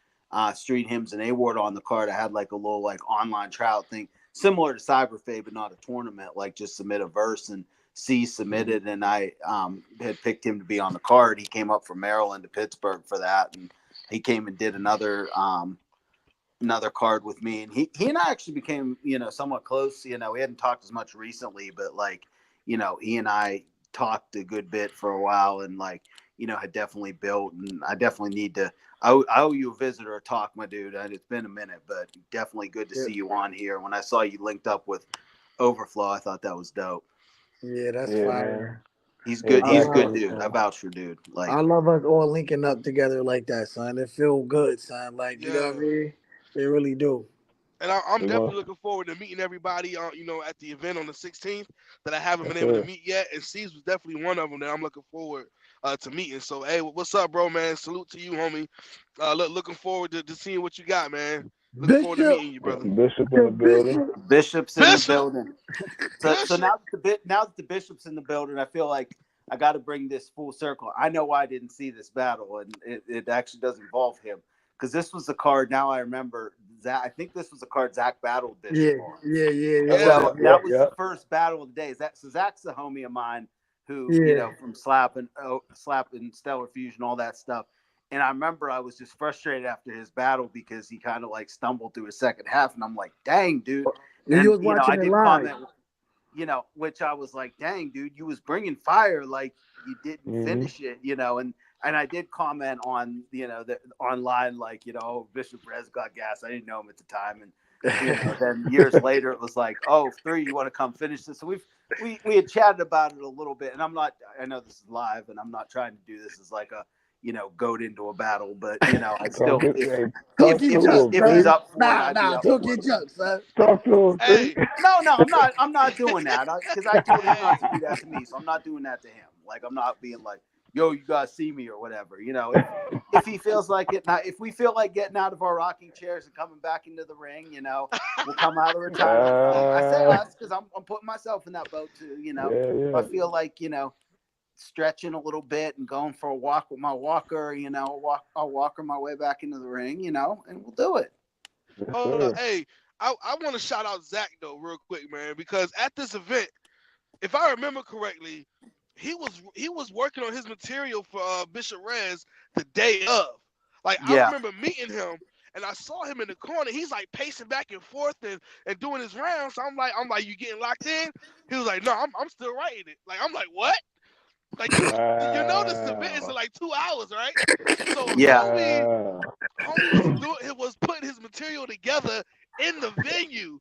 Speaker 4: Street Hymns and A-Ward on the card, I had like a little like online tryout thing similar to Cyberfade, but not a tournament, like just submit a verse, and C submitted, and I had picked him to be on the card. He came up from Maryland to Pittsburgh for that, and he came and did another card with me, and he and I actually became somewhat close. We hadn't talked as much recently, but like he and I talked a good bit for a while, and like had definitely built, and I definitely need to I owe you a visit or a talk, my dude. It's been a minute, but definitely good to see you on here. When I saw you linked up with Overflow, I thought that was dope.
Speaker 2: Yeah, that's fire.
Speaker 1: Man.
Speaker 4: He's good. He's good,
Speaker 1: Definitely,
Speaker 4: dude.
Speaker 1: man.
Speaker 4: I vouch for dude. Like,
Speaker 2: I love us all linking up together like that, son. It feel good, son. Like, you know
Speaker 3: Yeah.
Speaker 2: what I mean? They really do.
Speaker 3: And I'm
Speaker 1: We
Speaker 3: definitely
Speaker 1: gonna,
Speaker 3: looking forward to meeting everybody, at the event on the 16th that I haven't
Speaker 1: yes,
Speaker 3: been able to
Speaker 1: sir.
Speaker 3: meet yet. And C's was definitely one of them that I'm looking forward to meeting. So, hey, what's up, bro, man? Salute to you, homie. Looking forward to seeing what you got, man. Looking forward to
Speaker 2: Bishop,
Speaker 3: meeting you, brother.
Speaker 1: Bishop in
Speaker 2: the
Speaker 1: the building.
Speaker 2: bishop.
Speaker 4: Bishop's in the
Speaker 3: Bishop,
Speaker 4: building. So
Speaker 3: Bishop.
Speaker 4: now that the Bishop's in the building, I feel like I got to bring this full circle. I know why I didn't see this battle, and it actually does involve him, because this was the card. Now I remember Zach. I think this was the card Zach battled Bishop
Speaker 2: Yeah,
Speaker 4: on.
Speaker 3: Yeah.
Speaker 4: So that was the first battle of the day. So Zach's a homie of mine who,
Speaker 2: Yeah.
Speaker 4: from Slap and Stellar Fusion, all that stuff. And I remember I was just frustrated after his battle because he kind of like stumbled through his second half, and I'm like, dang, dude.
Speaker 2: And
Speaker 4: And
Speaker 2: you was watching
Speaker 4: I
Speaker 2: it
Speaker 4: did
Speaker 2: live.
Speaker 4: comment, which I was like, dang, dude, you was bringing fire, like you didn't finish it, and I did comment on, online, like, Bishop Rez got gas. I didn't know him at the time. And, then years later, it was like, oh, 3, you want to come finish this? So we had chatted about it a little bit, and I know this is live, and I'm not trying to do this as like a, goat into a battle, but, I still,
Speaker 2: Talk your junk,
Speaker 4: if he's up for it, I'd be up
Speaker 2: talk
Speaker 4: for
Speaker 2: your
Speaker 4: it.
Speaker 2: junk, son.
Speaker 1: Talk to him.
Speaker 3: Hey,
Speaker 4: No, I'm not doing that, because I told him not to do that to me, so I'm not doing that to him. Like, I'm not being like, yo, you gotta see me or whatever. If he feels like it, now if we feel like getting out of our rocking chairs and coming back into the ring, we'll come out of retirement. I say us because I'm putting myself in that boat too. If I feel like stretching a little bit and going for a walk with my walker, I'll walk my way back into the ring, and we'll do it.
Speaker 3: hey, I want to shout out Zach though, real quick, man, because at this event, if I remember correctly, he was working on his material for Bishop Rez the day of. Like, I remember meeting him, and I saw him in the corner. He's like pacing back and forth and doing his rounds. So I'm like, you getting locked in? He was like, no, I'm still writing it. Like, I'm like, what? Like, this event is in like 2 hours, right? So homie was putting his material together in the venue,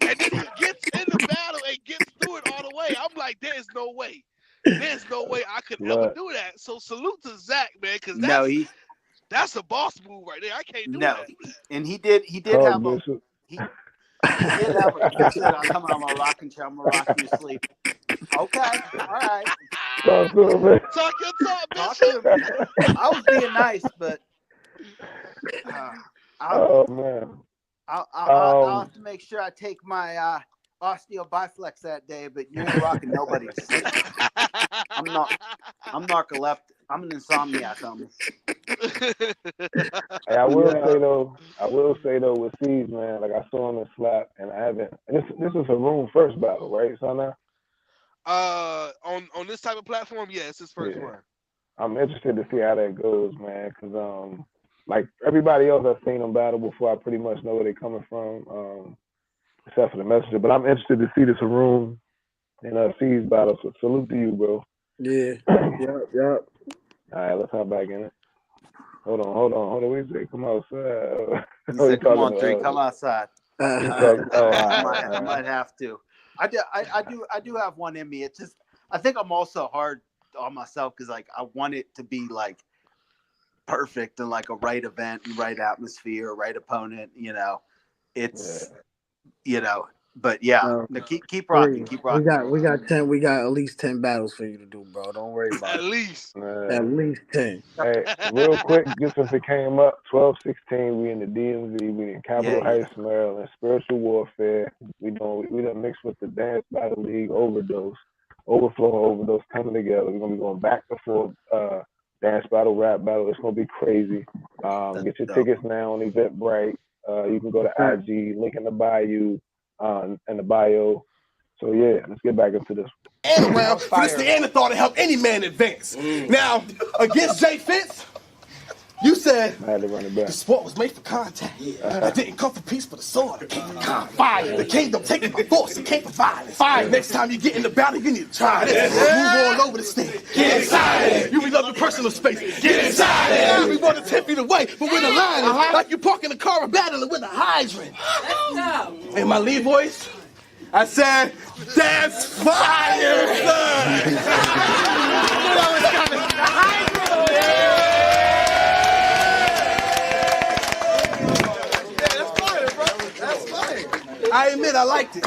Speaker 3: and then he gets in the battle and gets through it all the way. I'm like, there's no way I could ever do that. So salute to Zach, man, because that's a boss move right there. I can't do that.
Speaker 4: And he did have a he did have a that's it. I'm coming on my rocking chair. I'm gonna rock you to sleep. Okay, all right.
Speaker 1: Talk to him, man.
Speaker 3: Talk your talk,
Speaker 4: Bishop. I was being nice, but
Speaker 1: oh man.
Speaker 4: I'll have to make sure I take my osteobiflex that day, but you ain't rocking nobody to sleep. I'm narcoleptic. I'm an insomniac, homie.
Speaker 1: Hey, I will say though, with C's, man, like I saw him in Slap, and I haven't. And this is a room first battle, right, Sinai?
Speaker 3: On this type of platform, yeah, it's his first one.
Speaker 1: I'm interested to see how that goes, man, because like everybody else I've seen them battle before, I pretty much know where they're coming from, except for the messenger. But I'm interested to see this room and C's battle. So salute to you, bro.
Speaker 2: Yeah. Yep.
Speaker 1: All right, let's hop back in it. Hold on. Wait a second. Come outside.
Speaker 4: He said, "Come on, 3, come outside." I might have to. I do have one in me. It's just I think I'm also hard on myself because like I want it to be like perfect and like a right event and right atmosphere, right opponent. You know, it's But yeah, keep rocking. Keep rocking.
Speaker 2: We got 10. We got at least 10 battles for you to do, bro. Don't worry about it.
Speaker 3: At least
Speaker 2: 10.
Speaker 1: Hey, real quick, just since it came up, 12-16, we in the DMV, we in Capitol Heights, Maryland, spiritual warfare. We done mixed with the Dance Battle League Overflow Overdose coming together. We're gonna be going back and forth, dance battle, rap battle. It's gonna be crazy. Get your tickets now on Eventbrite. You can go to IG, link in the bio, in the bio. So yeah, let's get back into this.
Speaker 6: And around for this Neanderthal to help any man advance. Now, against Jay Fitz, you said the sport was made for contact. It didn't come for peace, but the sword. It came for fire. The kingdom taken by force. It came for violence. Fire. Next time you get in the battle, you need to try this. Move all over the stage. Get excited. You be loving personal space. Get excited. You be more than 10 feet away, but with a line, like you parking a car and battling with a hydrant. In my lead voice, I said, "That's fire, son." I admit I liked it.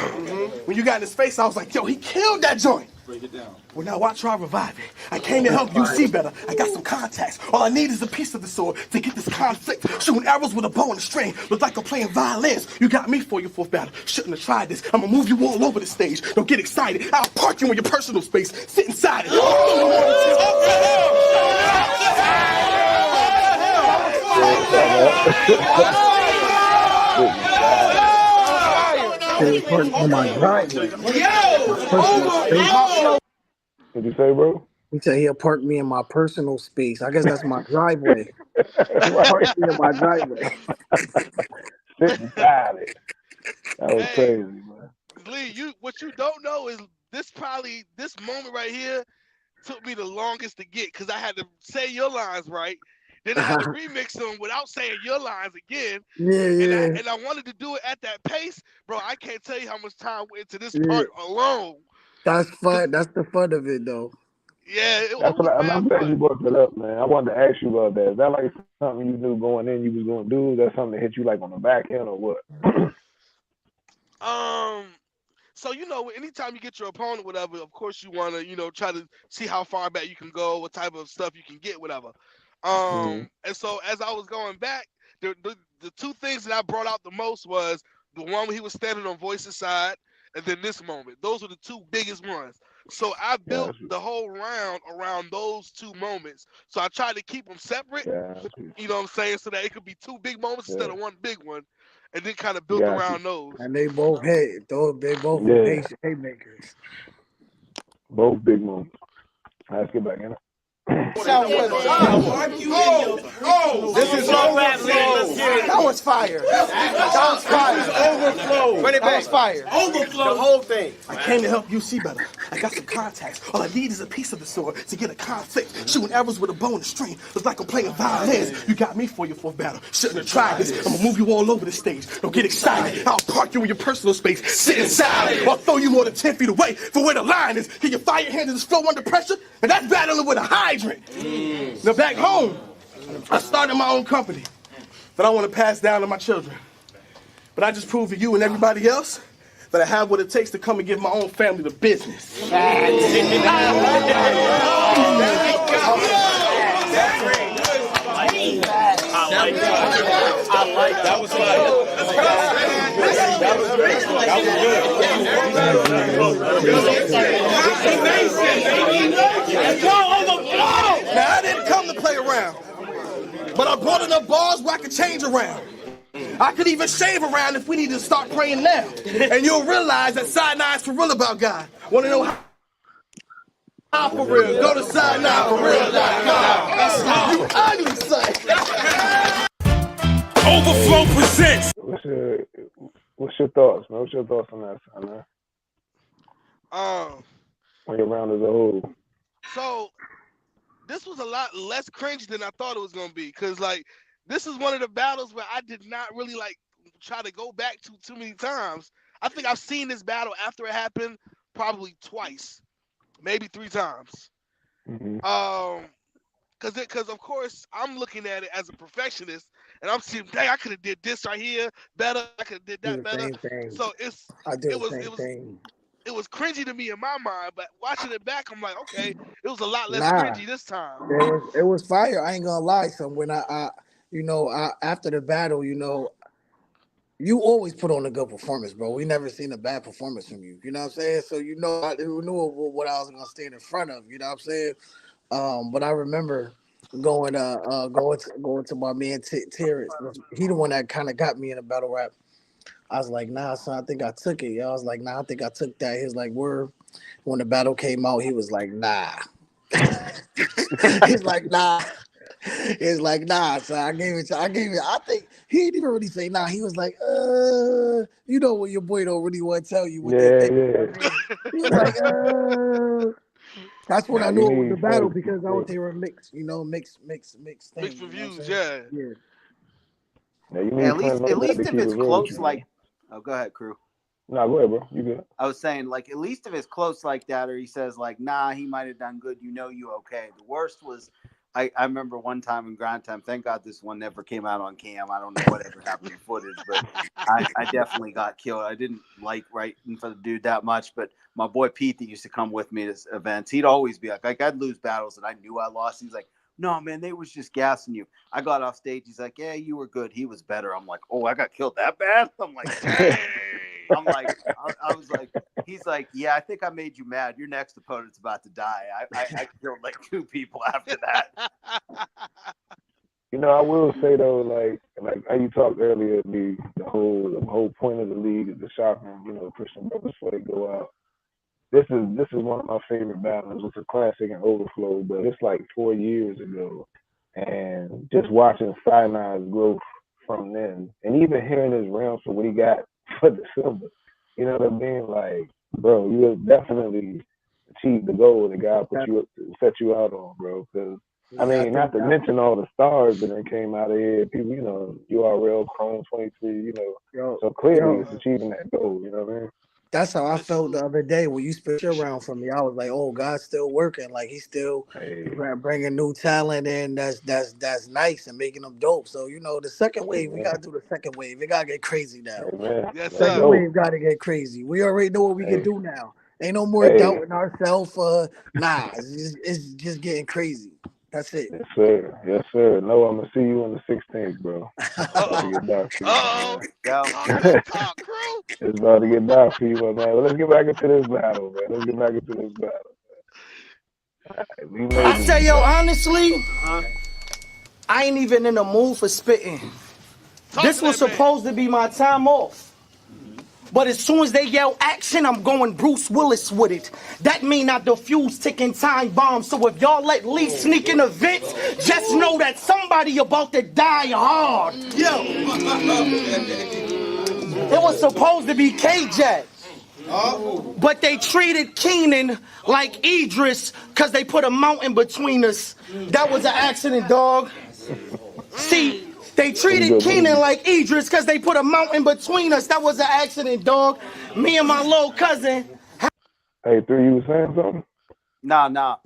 Speaker 6: When you got in his face, I was like, yo, he killed that joint. Break it down. Well, now watch how I revive it. I came to help you see better. I got some contacts. All I need is a piece of the sword to get this conflict. Shooting arrows with a bow and a string. Look like I'm playing violins. You got me for your fourth battle. Shouldn't have tried this. I'm gonna move you all over the stage. Don't get excited. I'll park you in your personal space. Sit inside it.
Speaker 2: On my driveway.
Speaker 1: What'd you say, bro?
Speaker 2: He said he'll park me in my personal space. I guess that's my driveway. Park me in my driveway.
Speaker 1: Sit inside it. That was crazy, man.
Speaker 3: Lee, what you don't know is this moment right here took me the longest to get because I had to say your lines right. Then I had to remix them without saying your lines again.
Speaker 2: Yeah.
Speaker 3: And I wanted to do it at that pace. Bro, I can't tell you how much time went into this part alone.
Speaker 2: That's fun. That's the fun of it, though.
Speaker 3: Yeah.
Speaker 1: I'm glad you brought that up, man. I wanted to ask you about that. Is that like something you knew going in you was going to do? Is that something that hit you like on the back end or what?
Speaker 3: So, anytime you get your opponent, whatever, of course you want to, try to see how far back you can go, what type of stuff you can get, whatever. And so as I was going back, the two things that I brought out the most was the one where he was standing on Voice's side, and then this moment. Those were the two biggest ones. So I built the whole round around those two moments. So I tried to keep them separate, you know what I'm saying, so that it could be two big moments instead of one big one, and then kind of built around those.
Speaker 2: And they both hit. They both haymakers.
Speaker 1: Both big moments. Let's get back in it.
Speaker 6: This is Overflow. That was fire. Overflow. Run it back. That was fire. Overflow. The whole thing. I came to help you see better. I got some contacts. All I need is a piece of the sword to get a conflict. Shooting arrows with a bow and a string. Looks like I'm playing violins. You got me for your fourth battle. Shouldn't have tried this. I'm gonna move you all over the stage. Don't get excited. I'll park you in your personal space. Sit inside. I'll throw you more than 10 feet away from where the line is. Can you fire your hand and flow under pressure? And that's battling with a hydrant. Now back home, I started my own company that I want to pass down to my children. But I just proved to you and everybody else that I have what it takes to come and give my own family the business.
Speaker 5: I like that. That was fire.
Speaker 6: Now, I didn't come to play around, but I brought enough bars where I could change around. I could even shave around if we need to start praying now. And you'll realize that Sinai is for real about God. Want to know how for real? Go to SinaiForReal.com. You ugly son.
Speaker 7: Overflow presents.
Speaker 1: What's your thoughts, man? What's your thoughts on that, Sinai? On your round as a whole.
Speaker 3: So this was a lot less cringe than I thought it was gonna be, because like this is one of the battles where I did not really like try to go back to too many times. I think I've seen this battle after it happened probably twice, maybe 3 times. Because of course I'm looking at it as a perfectionist, and I'm seeing, dang, I could have did this right here better. I could have did that better. So it was cringy to me in my mind, but watching it back, I'm like, okay, it was a lot less cringy this time.
Speaker 2: It was fire. I ain't gonna lie. So when I after the battle, you always put on a good performance, bro. We never seen a bad performance from you. You know what I'm saying? So I knew what I was gonna stand in front of. You know what I'm saying? But I remember going to my man Terrence. He the one that kind of got me in a battle rap. I was like, nah, son, I think I took it. I was like, nah, I think I took that. He was like, word. When the battle came out, he was like, nah. He's like, nah. It's like, nah, so I gave it. I think he didn't even really say nah. He was like, you know what your boy don't really want to tell you what they think.
Speaker 1: Yeah.
Speaker 2: He was like, That's when I knew it was the battle, because they were mixed, mixed things.
Speaker 3: Mixed reviews, yeah.
Speaker 4: At least if it's close, like, oh, go ahead, crew.
Speaker 1: No, go ahead, bro. You good?
Speaker 4: I was saying, like, at least if it's close like that, or he says, like, nah, he might have done good, you okay. The worst was, I remember one time in grind time, thank God this one never came out on cam. I don't know whatever happened to footage, but I definitely got killed. I didn't like writing for the dude that much, but my boy Pete that used to come with me to events, he'd always be like I'd lose battles and I knew I lost. He's like, no, man, they was just gassing you. I got off stage. He's like, yeah, you were good. He was better. I'm like, oh, I got killed that bad? I'm like, dang. I was like, he's like, yeah, I think I made you mad. Your next opponent's about to die. I killed like 2 people after that.
Speaker 1: I will say though, like how you talked earlier, the whole point of the league is the shocking, Christian brothers before they go out. This is one of my favorite battles. It's a classic in Overflow, but it's like 4 years ago, and just watching Sinai's growth from then, and even hearing his realms for what he got for December. You know what I mean? Like, bro, you have definitely achieved the goal that God set you out on, bro. Because I mean, not to mention all the stars that came out of here. People, URL, Chrome 23. So clearly it's achieving that goal. You know what I mean?
Speaker 2: That's how I felt the other day when you spit your round from me. I was like, "Oh, God's still working. Like He's still bringing new talent in. That's nice and making them dope." So the second wave, we gotta do the second wave. It gotta get crazy now.
Speaker 3: Yes,
Speaker 2: second wave gotta get crazy. We already know what we can do now. Ain't no more doubting ourselves. Nah, it's just getting crazy. That's it.
Speaker 1: Yes, sir. Yes, sir. No, I'm gonna see you on the 16th, bro. It's about to get dark for you. It's about to get dark for you, my man. Well, let's get back into this battle, man.
Speaker 5: I say, yo, honestly, I ain't even in the mood for spitting. This was supposed to be my time off. But as soon as they yell action, I'm going Bruce Willis with it. That mean I defuse ticking time bombs. So if y'all let Lee sneak in events, just know that somebody about to die hard. Yo. It was supposed to be KJ. But they treated Keenan like Idris because they put a mountain between us. That was an accident, dog. See, they treated Keenan like Idris because they put a mountain between us. That was an accident, dog. Me and my little cousin.
Speaker 1: Hey, Three, you was saying something?
Speaker 4: Nah.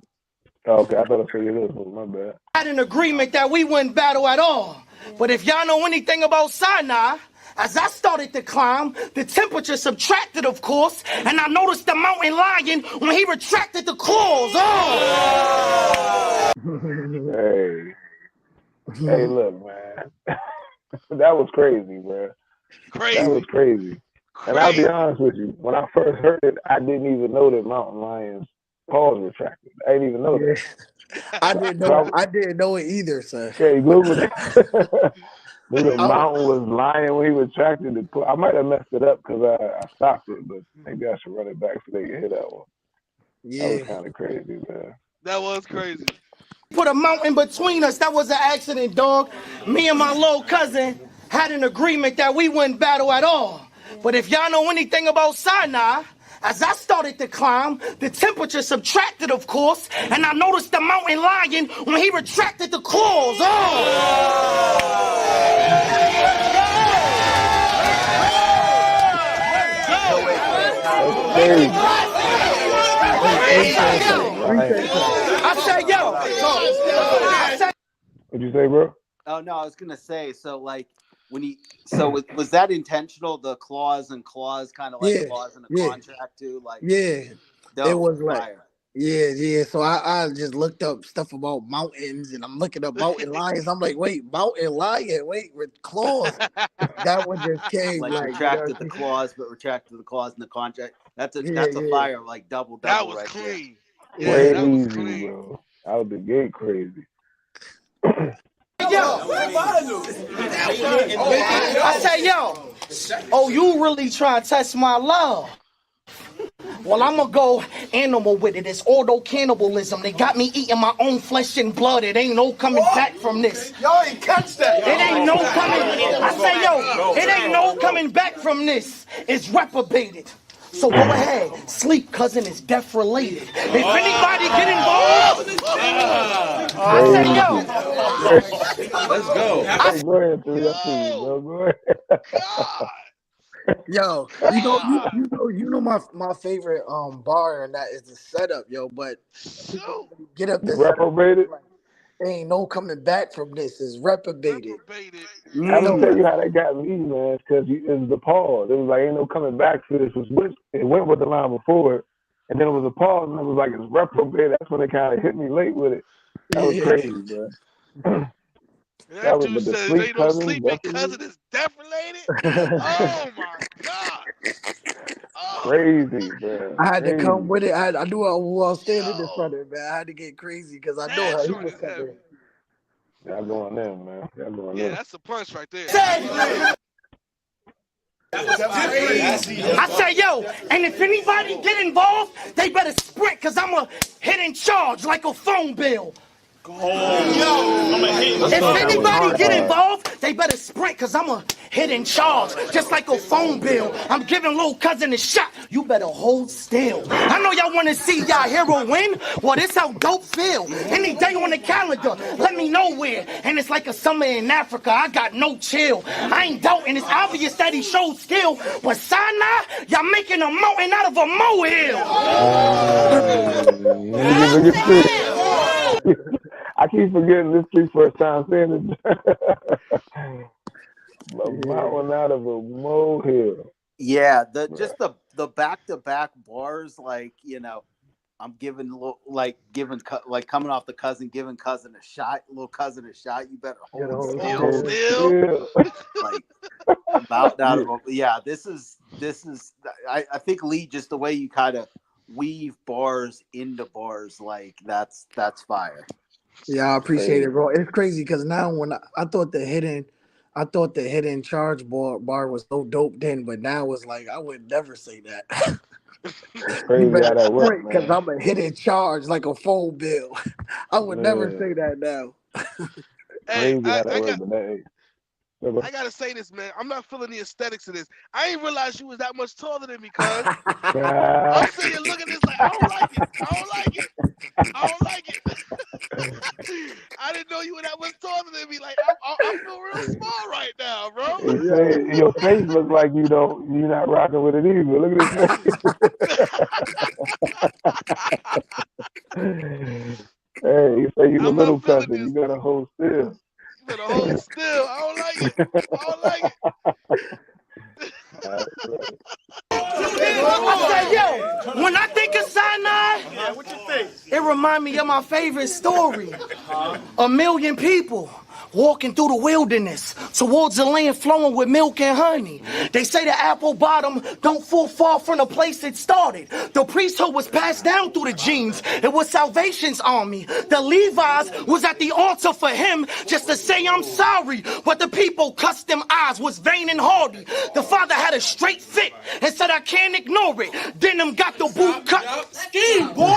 Speaker 1: Oh, okay, I thought I said it was. My bad.
Speaker 5: Had an agreement that we wouldn't battle at all. But if y'all know anything about Sinai, as I started to climb, the temperature subtracted, of course, and I noticed the mountain lion when he retracted the claws. Oh!
Speaker 1: Hey, look, man. That was crazy, bro. That was crazy. And I'll be
Speaker 3: Crazy.
Speaker 1: honest with you, when I first heard it, I didn't even know that mountain lions' paws retracted. I didn't even know
Speaker 2: Yeah.
Speaker 1: that.
Speaker 2: I
Speaker 1: So,
Speaker 2: didn't
Speaker 1: so
Speaker 2: know. I didn't know it either, son.
Speaker 1: yeah, he Googled it. Knew the
Speaker 2: I was,
Speaker 1: mountain was lying when he retracted the claw. I might have messed it up because I stopped it, but maybe I should run it back so they can hear that one. That was
Speaker 2: yeah.
Speaker 1: kind of crazy, man.
Speaker 3: That was crazy.
Speaker 6: Put a mountain between us. That was an accident, dog. Me and my little cousin had an agreement that we wouldn't battle at all. But if y'all know anything about Sinai, as I started to climb, the temperature subtracted, of course, and I noticed the mountain lion when he retracted the claws.
Speaker 1: That's crazy.
Speaker 2: Appreciate that.
Speaker 6: I said, yo. I said,
Speaker 1: What'd you say, bro?
Speaker 4: Oh no, I was gonna say. So like when he, so was that intentional? The clause and clause, kind of like
Speaker 2: Yeah,
Speaker 4: clause in the
Speaker 2: yeah,
Speaker 4: contract too. Like
Speaker 2: yeah. It
Speaker 4: dope,
Speaker 2: was like,
Speaker 4: fire.
Speaker 2: yeah. So I just looked up stuff about mountains, and I'm looking up mountain lions. I'm like, wait, mountain lion, wait, with claws. That one just came
Speaker 4: Like
Speaker 2: like, you know.
Speaker 4: retracted the clause, but retracted the clause in the contract. That's
Speaker 2: Yeah,
Speaker 4: a
Speaker 2: yeah,
Speaker 4: fire, like double
Speaker 3: That
Speaker 4: double
Speaker 3: was
Speaker 4: right there.
Speaker 3: clean. Yeah,
Speaker 2: yeah.
Speaker 3: that was
Speaker 1: Crazy,
Speaker 3: clean.
Speaker 1: bro. Out of the gate, crazy.
Speaker 6: yo. I said, yo. Oh, you really trying to test my love? Well, I'm gonna go animal with it. It's auto cannibalism. They got me eating my own flesh and blood. It ain't no coming back from this.
Speaker 7: Y'all ain't catch that.
Speaker 6: It ain't no coming. I say, yo, it ain't no coming back from this. It's reprobated. So go ahead, sleep, cousin. It's death related. If anybody get involved, I say,
Speaker 1: Crazy.
Speaker 6: yo,
Speaker 7: Let's go.
Speaker 1: Hey, go ahead, Three. I see you,
Speaker 3: Yo,
Speaker 1: bro. Go ahead.
Speaker 3: God,
Speaker 2: Yo,
Speaker 3: God,
Speaker 2: you know my favorite bar, and that is the setup, yo. But people
Speaker 3: shoot,
Speaker 2: get up
Speaker 1: The
Speaker 2: this setup,
Speaker 1: reprobated.
Speaker 2: like, ain't no coming back from this. Is reprobated.
Speaker 3: reprobated.
Speaker 1: I'm gonna
Speaker 2: No,
Speaker 1: tell you how that got me, man. Because it's the pause. It was like ain't no coming back for this. It went with the line before it, and then it was a pause, and it was like it's reprobate. That's when it kind of hit me late with it. That was
Speaker 2: yeah,
Speaker 1: crazy, bro.
Speaker 3: That dude
Speaker 1: But the
Speaker 3: says
Speaker 1: sleep
Speaker 3: ain't no
Speaker 1: cousin
Speaker 3: sleeping
Speaker 1: definitely
Speaker 3: cousin is death related. Oh my God. Oh,
Speaker 1: crazy, bro.
Speaker 2: I had to come
Speaker 1: Crazy.
Speaker 2: with it. I knew I was standing in
Speaker 3: yo,
Speaker 2: front of it, man. I had to get crazy because I know
Speaker 3: that
Speaker 2: how he
Speaker 3: joint
Speaker 2: was
Speaker 3: is
Speaker 2: coming.
Speaker 3: heavy.
Speaker 1: Y'all going in, man. Y'all going
Speaker 3: Yeah,
Speaker 1: in.
Speaker 3: that's a punch right there.
Speaker 6: I say, yo, and if anybody get involved, they better sprint, cause I'm a hit in charge like a phone bill. If
Speaker 1: That was
Speaker 6: anybody get
Speaker 1: hard.
Speaker 6: involved, they better sprint, cause I'm a hit in charge, just like a phone bill. I'm giving little cousin a shot. You better hold still. I know y'all want to see y'all hero win. Well, this how dope feel. Any day on the calendar, let me know where. And it's like a summer in Africa. I got no chill. I ain't doubting. It's obvious that he showed skill. But Sinai, y'all making a mountain out of a molehill.
Speaker 1: Let me get three. I keep forgetting this three first time saying it. A mountain out of a molehill.
Speaker 4: Yeah,
Speaker 1: Right.
Speaker 4: just the back to back bars, like I'm giving like coming off the cousin, giving cousin a shot, little cousin a shot. You better
Speaker 2: You
Speaker 4: hold
Speaker 2: know,
Speaker 3: Still,
Speaker 4: still.
Speaker 3: still.
Speaker 4: Like about out
Speaker 1: Yeah.
Speaker 4: of yeah. This is I think Lee, just the way you kind of weave bars into bars, like that's fire.
Speaker 2: yeah, I appreciate
Speaker 1: Crazy.
Speaker 2: it, bro. It's crazy because now when I thought the hidden charge bar was so dope then, but now it's like I would never say that.
Speaker 1: It's
Speaker 2: You
Speaker 1: crazy how
Speaker 2: better
Speaker 1: that works,
Speaker 2: sprint because
Speaker 1: man.
Speaker 2: I'm a hidden charge like a phone bill. I would never
Speaker 1: Yeah.
Speaker 2: say that now.
Speaker 3: Hey,
Speaker 1: Crazy how that works, but that
Speaker 3: I gotta say this, man. I'm not feeling the aesthetics of this. I ain't realized you was that much taller than me, cuz. I'm sitting here looking at this like I don't like it. I don't like it. I don't like it. I didn't know you were that much taller than me. Like I feel real small right now, bro.
Speaker 1: He
Speaker 2: Yo,
Speaker 1: say your face looks like you're not rocking with it either. Look at his face. Hey, you say you the
Speaker 3: I'm
Speaker 1: little
Speaker 3: not feeling
Speaker 1: cousin.
Speaker 3: this.
Speaker 1: You gotta hold still.
Speaker 3: You better hold still. I don't like it. I don't like it.
Speaker 1: That's right.
Speaker 6: I said, yo, when I think of Sinai,
Speaker 7: What you think?
Speaker 6: it remind me of my favorite story. A million people walking through the wilderness towards a land flowing with milk and honey. They say the apple bottom don't fall far from the place it started. The priesthood was passed down through the genes. It was salvation's army. The Levi's was at the altar for him just to say I'm sorry. But the people cussed them eyes was vain and hardy. The father had a straight fit and said I can't ignore it. Then them got the boot cut. Scheme, boy.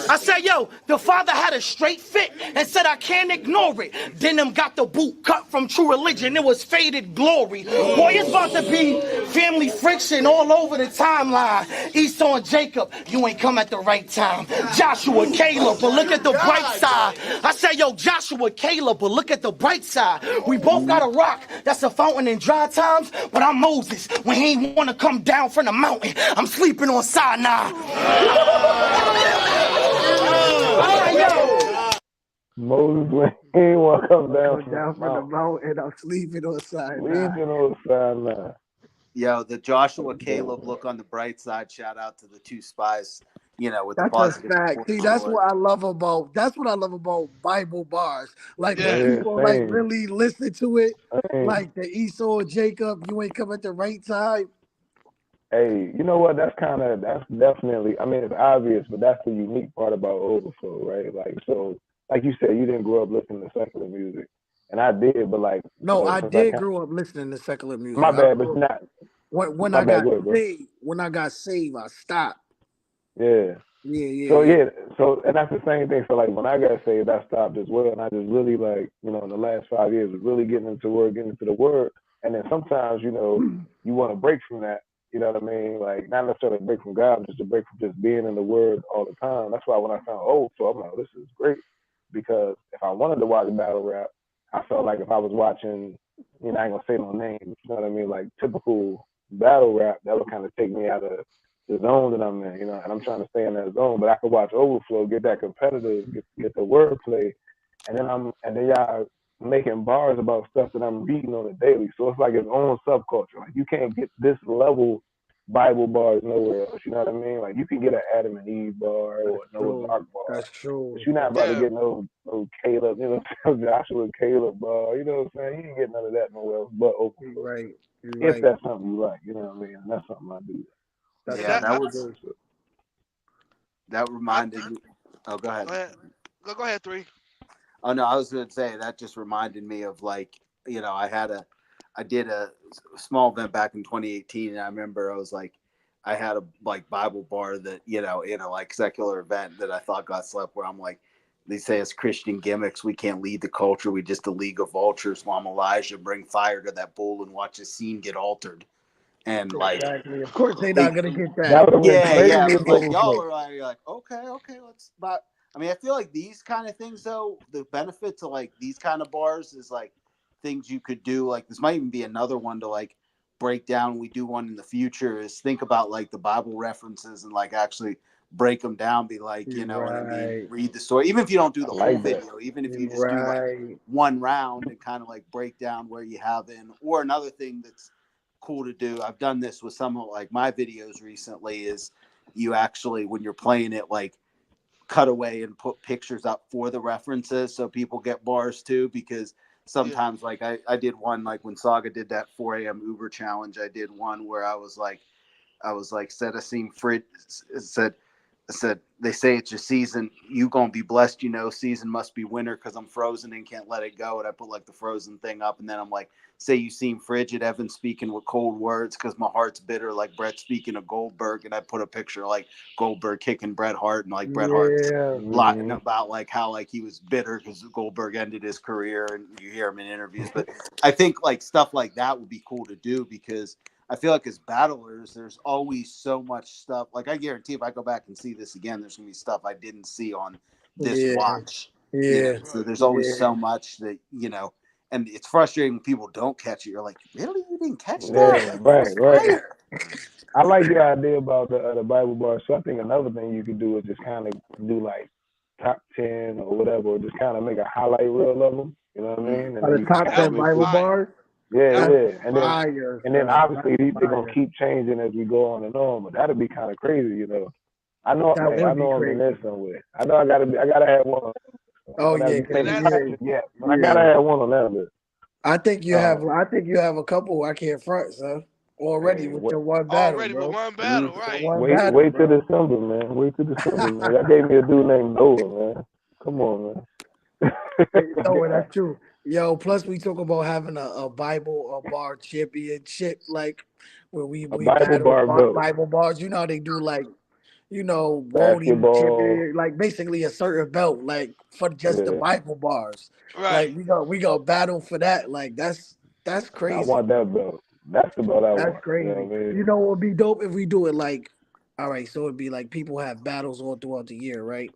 Speaker 6: I say, yo, the father had a straight fit and said I can't ignore it. Then them got the boot cut from True Religion. It was faded glory. Boy, it's about to be family friction all over the timeline. Esau and Jacob, you ain't come at the right time. Joshua, Caleb, but look at the bright side. I say, yo, Joshua, Caleb, but look at the bright side. We both got a rock that's a fountain in dry times, but I'm Moses when he ain't want to come down from the mountain. I'm sleeping on Sinai.
Speaker 1: Moses when he ain't want to come down
Speaker 2: from the mountain. I'm sleeping on
Speaker 1: Sinai.
Speaker 4: Yo, the Joshua Caleb look on the bright side. Shout out to the two spies. You know, with
Speaker 2: that's
Speaker 4: the positive.
Speaker 2: A fact. See, that's what I love about. That's what I love about Bible bars. Like when people like really listen to it, like the Esau and Jacob. You ain't come at the right time.
Speaker 1: Hey, you know what? That's definitely. I mean, it's obvious, but that's the unique part about Overflow, right? Like, so, like you said, you didn't grow up listening to secular music, and I did, but like,
Speaker 2: no, I did grow up listening to secular music.
Speaker 1: My bad, but not.
Speaker 2: When I got saved, I stopped.
Speaker 1: Yeah. So and that's the same thing. So like when I got saved, I stopped as well, and I just really like, you know, in the last 5 years, was really getting into the word, and then sometimes, you know, you want to break from that. You know what I mean? Like not necessarily break from God, just to break from just being in the word all the time. That's why when I found Overflow, I'm like, oh, this is great, because if I wanted to watch battle rap, I felt like if I was watching, you know, I ain't gonna say no names, you know what I mean, like typical battle rap, that would kind of take me out of the zone that I'm in, you know, and I'm trying to stay in that zone. But I could watch Overflow, get that competitive, get the wordplay, and then y'all making bars about stuff that I'm reading on a daily. So it's like its own subculture. Like you can't get this level Bible bars nowhere else. You know what I mean? Like you can get an Adam and Eve bar or Noah's Ark bar.
Speaker 2: That's true.
Speaker 1: But you're not about to get no Caleb, you know, Joshua Caleb bar. You know what I'm saying? You ain't get none of that nowhere else but Overflow.
Speaker 2: Right.
Speaker 1: If that's something you like, you know what I mean? And that's something I do.
Speaker 4: That reminded me. Oh, go ahead.
Speaker 3: Go ahead, 3.
Speaker 4: Oh no, I was going to say that just reminded me of like, you know, I did a small event back in 2018, and I remember I was like, I had a like Bible bar that, you know, in a like secular event that I thought got slept, where I'm like, they say it's Christian gimmicks. We can't lead the culture. We just a league of vultures. While I'm Elijah, bring fire to that bull and watch the scene get altered. And like,
Speaker 2: exactly. Of course, they're not gonna get that.
Speaker 4: Yeah. Like, y'all are like, okay, let's. But I mean, I feel like these kind of things, though, the benefit to like these kind of bars is like things you could do. Like this might even be another one to like break down. We do one in the future. Is think about like the Bible references and like actually break them down. Be like, you know what I mean? Read the story, even if you don't do the whole video. Even if you just do like one round and kind of like break down where you have in. Or another thing that's cool to do, I've done this with some of like my videos recently, is you actually, when you're playing it, like cut away and put pictures up for the references so people get bars too, because sometimes like I did one, like when Saga did that 4 a.m. Uber challenge, I did one where I was like said I seen Frid said they say it's your season, you gonna be blessed, you know, season must be winter because I'm frozen and can't let it go. And I put like the frozen thing up, and then I'm like, say you seem frigid, Evan speaking with cold words because my heart's bitter, like Brett speaking of Goldberg. And I put a picture of, like Goldberg kicking Bret Hart, and like Bret Hart lying about like how like he was bitter because Goldberg ended his career, and you hear him in interviews. But I think like stuff like that would be cool to do, because I feel like as battlers, there's always so much stuff. Like I guarantee if I go back and see this again, there's gonna be stuff I didn't see on this watch. You know? So there's always so much that, you know, and it's frustrating when people don't catch it. You're like, really? You didn't catch that?
Speaker 1: Right. I like your idea about the Bible bar. So I think another thing you could do is just kind of do like top 10 or whatever, or just kind of make a highlight reel of them. You know what I mean? And
Speaker 2: the top 10 Bible bars.
Speaker 1: Yeah,
Speaker 2: That's
Speaker 1: yeah.
Speaker 2: fire,
Speaker 1: And then
Speaker 2: son.
Speaker 1: obviously
Speaker 2: That's
Speaker 1: they're gonna
Speaker 2: fire.
Speaker 1: keep changing as we go on and on. But that'd be kind of crazy, you know.
Speaker 2: That
Speaker 1: I
Speaker 2: would be
Speaker 1: know I'm in there
Speaker 2: crazy.
Speaker 1: somewhere. I gotta have one. I
Speaker 2: Oh
Speaker 1: might not
Speaker 2: yeah,
Speaker 1: be
Speaker 2: 'cause
Speaker 3: And
Speaker 1: famous
Speaker 3: that's
Speaker 1: yet, but I gotta
Speaker 2: yeah.
Speaker 1: have one on that list.
Speaker 2: I think you have.
Speaker 1: Um,
Speaker 2: I think you have a couple. I can't front, son. Already
Speaker 1: hey,
Speaker 2: with
Speaker 1: wait,
Speaker 2: your one battle,
Speaker 3: already with
Speaker 2: bro.
Speaker 3: one
Speaker 4: Mm.
Speaker 3: battle,
Speaker 2: Your
Speaker 3: right?
Speaker 2: one
Speaker 1: wait,
Speaker 2: battle,
Speaker 1: wait till
Speaker 2: bro.
Speaker 1: December, man. Wait till December, man. Y'all gave me a dude named Noah, man. Come on, man.
Speaker 2: No, that's true. Yo, plus we talk about having a Bible a bar championship, like where
Speaker 1: A
Speaker 2: we
Speaker 1: Bible
Speaker 2: battle
Speaker 1: bar belt,
Speaker 2: Bible bars. You know how they do like voting
Speaker 1: basketball.
Speaker 2: champion, like basically a certain belt, like for just the
Speaker 1: Yeah,
Speaker 2: Bible bars.
Speaker 3: Right.
Speaker 2: Like we got battle for that. Like that's
Speaker 1: I
Speaker 2: crazy.
Speaker 1: want that belt. That's the belt I
Speaker 2: That's
Speaker 1: want. You know
Speaker 2: crazy.
Speaker 1: what I mean?
Speaker 2: You know what would be dope if we do it like, all right, so it'd be like people have battles all throughout the year, right?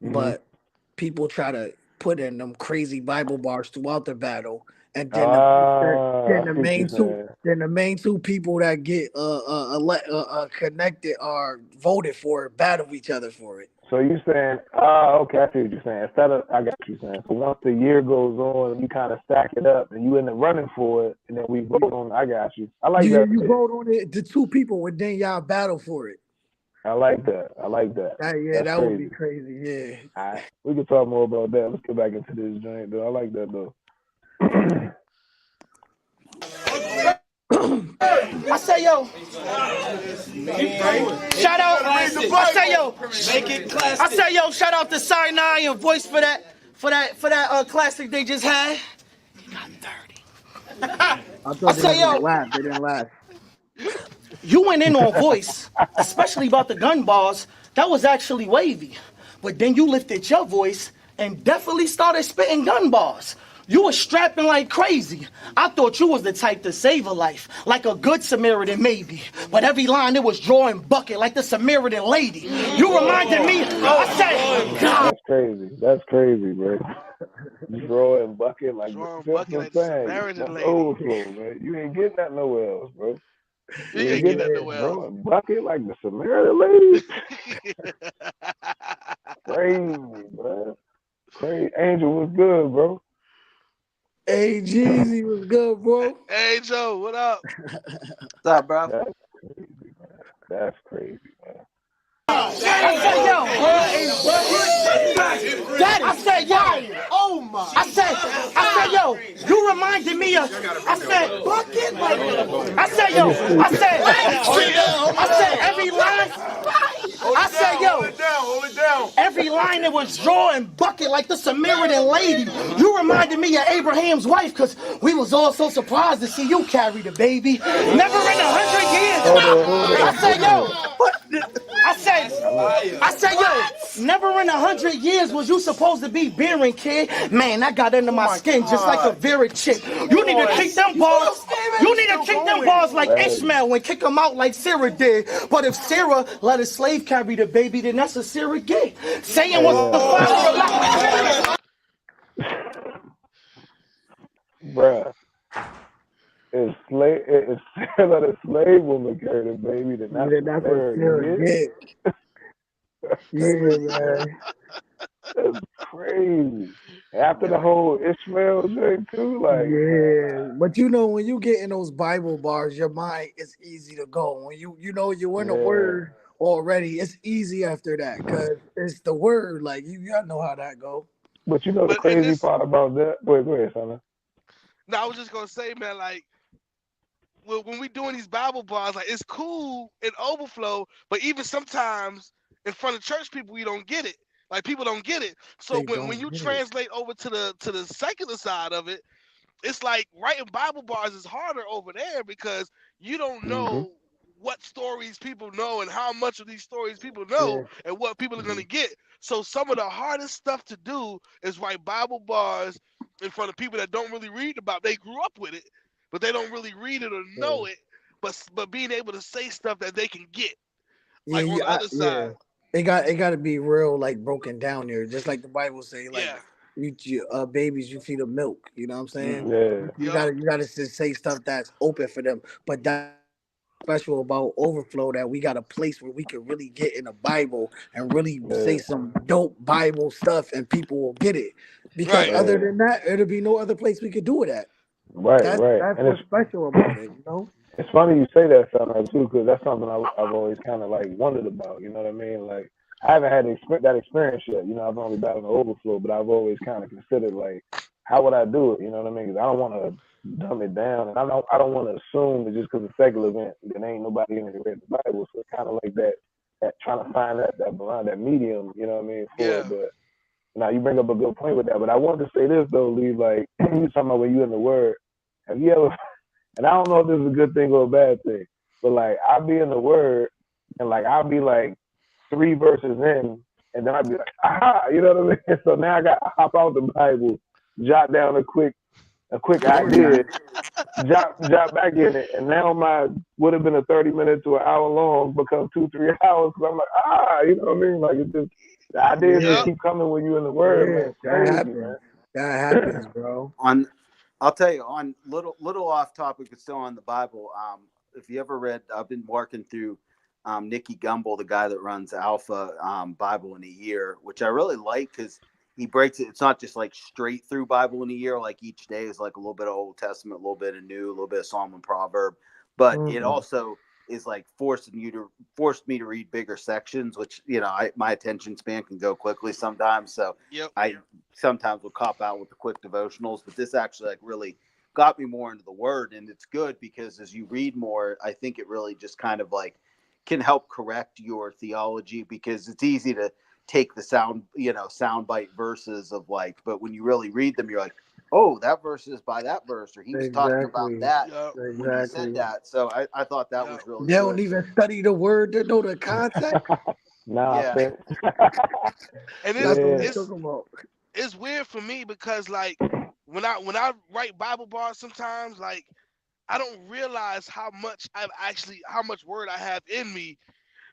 Speaker 1: Mhm.
Speaker 2: But people try to put in them crazy Bible bars throughout the battle, and then
Speaker 1: Ah, I see what you're saying.
Speaker 2: the main two people that get connected are voted for battle each other for it.
Speaker 1: So you saying, okay, I see what you're saying. I got you saying. So once the year goes on, you kind of stack it up, and you end up running for it, and then we vote on. I got you. I like that
Speaker 2: You
Speaker 1: too.
Speaker 2: vote on it, the two people, and then y'all battle for it.
Speaker 1: I like that. I like that.
Speaker 2: Yeah,
Speaker 1: That's
Speaker 2: that would be
Speaker 1: crazy.
Speaker 2: crazy. Yeah.
Speaker 1: All right, we can talk more about that. Let's get back into this joint, though. I like that though.
Speaker 5: I say, yo, shout out. I say, yo, I say, yo, shout out to Sinai and Voice for that classic they just had. He got 30.
Speaker 2: I
Speaker 5: I
Speaker 2: thought they
Speaker 5: say,
Speaker 2: was gonna
Speaker 5: yo,
Speaker 2: laugh. They didn't laugh.
Speaker 5: you went in on Voice, especially about the gun bars. That was actually wavy. But then you lifted your voice and definitely started spitting gun bars. You was strapping like crazy. I thought you was the type to save a life, like a good Samaritan maybe. But every line it was drawing bucket like the Samaritan lady. You reminded me, I said, God.
Speaker 1: That's crazy. That's crazy, bro. You draw and bucket like
Speaker 3: Drawing
Speaker 1: that's
Speaker 3: bucket
Speaker 1: what I'm
Speaker 3: like the
Speaker 1: saying.
Speaker 3: Samaritan
Speaker 1: That's
Speaker 3: lady.
Speaker 1: overflow, man. You ain't getting that nowhere else, bro.
Speaker 3: You
Speaker 1: You ain't
Speaker 3: ain't get
Speaker 1: getting
Speaker 3: that
Speaker 1: that
Speaker 3: nowhere else.
Speaker 1: drawing bucket like the Samaritan lady. Crazy, man. Crazy. Angel was good, bro.
Speaker 2: Hey, Jeezy was good, bro.
Speaker 3: Hey Joe, what up?
Speaker 4: What's up, bro?
Speaker 1: That's crazy, man. That's crazy, man.
Speaker 5: I said, yo, Daddy, I said, yo, oh my. I said, yo, you reminded me of, I said, bucket, like, I said, every line, I said, yo,
Speaker 7: Hold it down.
Speaker 5: every line it was drawing bucket like the Samaritan lady. You reminded me of Abraham's wife, because we was all so surprised to see you carry the baby. Never in 100 years. I said, yo, I said, yo, never in 100 years was you supposed to be bearing, kid. Man, that got under my skin just like a Vera chick. You need to kick them balls. You need to kick them balls like Ishmael and kick them out like Sarah did. But if Sarah let a slave carry the baby, then that's a Sarah gay. Saying was the father of
Speaker 1: Bruh. If let a slave woman carry the baby, then that's
Speaker 2: Yeah,
Speaker 1: what
Speaker 2: that's what
Speaker 1: Sarah
Speaker 2: Sarah
Speaker 1: get.
Speaker 2: get.
Speaker 1: That's
Speaker 2: Yeah,
Speaker 1: crazy.
Speaker 2: man.
Speaker 1: That's crazy. After the whole Ishmael thing too, like
Speaker 2: Yeah, but you know when you get in those Bible bars, your mind is easy to go. When you know you're in the
Speaker 1: yeah.
Speaker 2: Word already, it's easy after that because it's the Word. Like you gotta know how that go.
Speaker 1: But you know the
Speaker 3: But in
Speaker 1: crazy
Speaker 3: this,
Speaker 1: part about that? Go ahead, son.
Speaker 3: now I was just gonna say, man, like when we doing these Bible bars, like it's cool in overflow, but even sometimes in front of church people, we don't get it. Like people don't get it. So
Speaker 2: They
Speaker 3: when
Speaker 2: don't
Speaker 3: you
Speaker 2: get it.
Speaker 3: translate over to the secular side of it, it's like writing Bible bars is harder over there because you don't
Speaker 1: Mm-hmm.
Speaker 3: know what stories people know and how much of these stories people know
Speaker 2: Yeah,
Speaker 3: and what people are
Speaker 1: Mm-hmm.
Speaker 3: gonna get. So some of the hardest stuff to do is write Bible bars in front of people that don't really read about. They grew up with it, but they don't really read it or
Speaker 2: yeah,
Speaker 3: know it. But being able to say stuff that they can get,
Speaker 2: yeah,
Speaker 3: like on the other
Speaker 2: yeah.
Speaker 3: side,
Speaker 2: It got to be real, like broken down there, just like the Bible say, like
Speaker 3: yeah,
Speaker 2: babies, you feed them milk. You know what I'm saying?
Speaker 3: mm-hmm,
Speaker 1: Yeah.
Speaker 3: yup,
Speaker 2: You gotta just say stuff that's open for them, but that special about overflow that we got a place where we can really get in the Bible and really say
Speaker 1: Yeah.
Speaker 2: some dope Bible stuff and people will get it. Because
Speaker 3: right.
Speaker 2: other
Speaker 1: Yeah.
Speaker 2: than that, it'll be no other place we could do it at.
Speaker 1: Right,
Speaker 2: That's
Speaker 1: right.
Speaker 2: that's
Speaker 1: And
Speaker 2: what's special about it, you know.
Speaker 1: it's funny you say that, something too, because that's something I've always kind of like wondered about. You know what I mean? Like I haven't had that experience yet. You know, I've only battled the overflow, but I've always kind of considered like, how would I do it? You know what I mean? Because I don't want to dumb it down, and I don't want to assume that just because it's a secular event, then ain't nobody in here read the Bible. So it's kind of like that trying to find that blind, that medium. You know what I mean, for
Speaker 3: Yeah.
Speaker 1: it. But now you bring up a good point with that. But I wanted to say this though, Lee. Like you talking about when you in the Word. Have you ever, and I don't know if this is a good thing or a bad thing, but like I'll be in the Word, and like I'll be like 3 verses in, and then I'd be like, aha, you know what I mean? So now I got to hop out the Bible, jot down a quick idea, jot back in it, and now my would have been a 30 minute to an hour long becomes 2 3 hours because I'm like, you know what I mean? Like it's just the ideas just
Speaker 2: Yeah,
Speaker 3: Yep.
Speaker 1: keep coming when you're in the Word, man.
Speaker 2: yeah,
Speaker 1: It's
Speaker 2: that
Speaker 1: crazy,
Speaker 2: happens. That happens, bro.
Speaker 4: On, I'll tell you, on little off topic, but still on the Bible. If you ever read, I've been working through Nicky Gumbel, the guy that runs Alpha Bible in a Year, which I really like because he breaks it. It's not just like straight through Bible in a year. Like each day is like a little bit of Old Testament, a little bit of New, a little bit of Psalm and Proverb, but it
Speaker 2: Mhm.
Speaker 4: also is like forced me to read bigger sections, which my attention span can go quickly sometimes. So
Speaker 3: Yep.
Speaker 4: I sometimes will cop out with the quick devotionals, but this actually like really got me more into the Word, and it's good because as you read more, I think it really just kind of like can help correct your theology because it's easy to take the soundbite verses of like, but when you really read them, you're like, oh, that verse is by that verse, or he was talking about
Speaker 2: Exactly.
Speaker 4: that
Speaker 3: Yep.
Speaker 4: when he said
Speaker 2: Exactly.
Speaker 4: that. So I thought that
Speaker 3: Yep.
Speaker 4: was really
Speaker 2: They don't
Speaker 4: good.
Speaker 2: even study the word to know the context.
Speaker 1: nah,
Speaker 4: Yeah.
Speaker 1: fair.
Speaker 3: And
Speaker 2: That's what
Speaker 1: Yeah.
Speaker 2: we talking about.
Speaker 3: it's weird for me because like when I write Bible bars sometimes like I don't realize how much word I have in me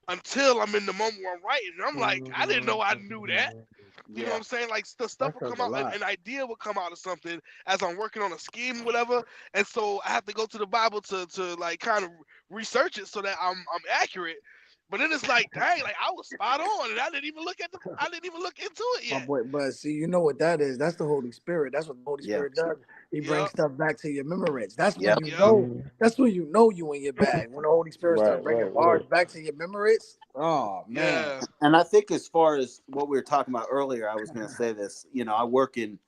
Speaker 3: until I'm in the moment where I'm writing. And I'm like, I didn't know I knew that. You know what
Speaker 4: Yeah.
Speaker 3: I'm saying? Like the stuff
Speaker 2: That
Speaker 3: will
Speaker 2: says
Speaker 3: come
Speaker 2: a
Speaker 3: out,
Speaker 2: lot.
Speaker 3: an idea will come out of something as I'm working on a scheme, whatever. And so I have to go to the Bible to like kind of research it so that I'm accurate. But then it's like, dang, like I was spot on, and I didn't even look into it
Speaker 2: My
Speaker 3: yet.
Speaker 2: boy, but see, you know what that is? That's the Holy Spirit. That's what the Holy
Speaker 4: Yeah.
Speaker 2: Spirit does. He brings
Speaker 3: Yep,
Speaker 2: stuff back to your remembrance. That's when
Speaker 4: Yep.
Speaker 2: you
Speaker 3: yep,
Speaker 2: know.
Speaker 1: Mhm.
Speaker 2: That's when you know you in your bag. When the Holy Spirit
Speaker 1: Right,
Speaker 2: start bringing
Speaker 1: right,
Speaker 2: bars
Speaker 1: right.
Speaker 2: back to your remembrance. Oh man.
Speaker 3: yeah,
Speaker 4: And I think as far as what we were talking about earlier, I was going to say this. I work in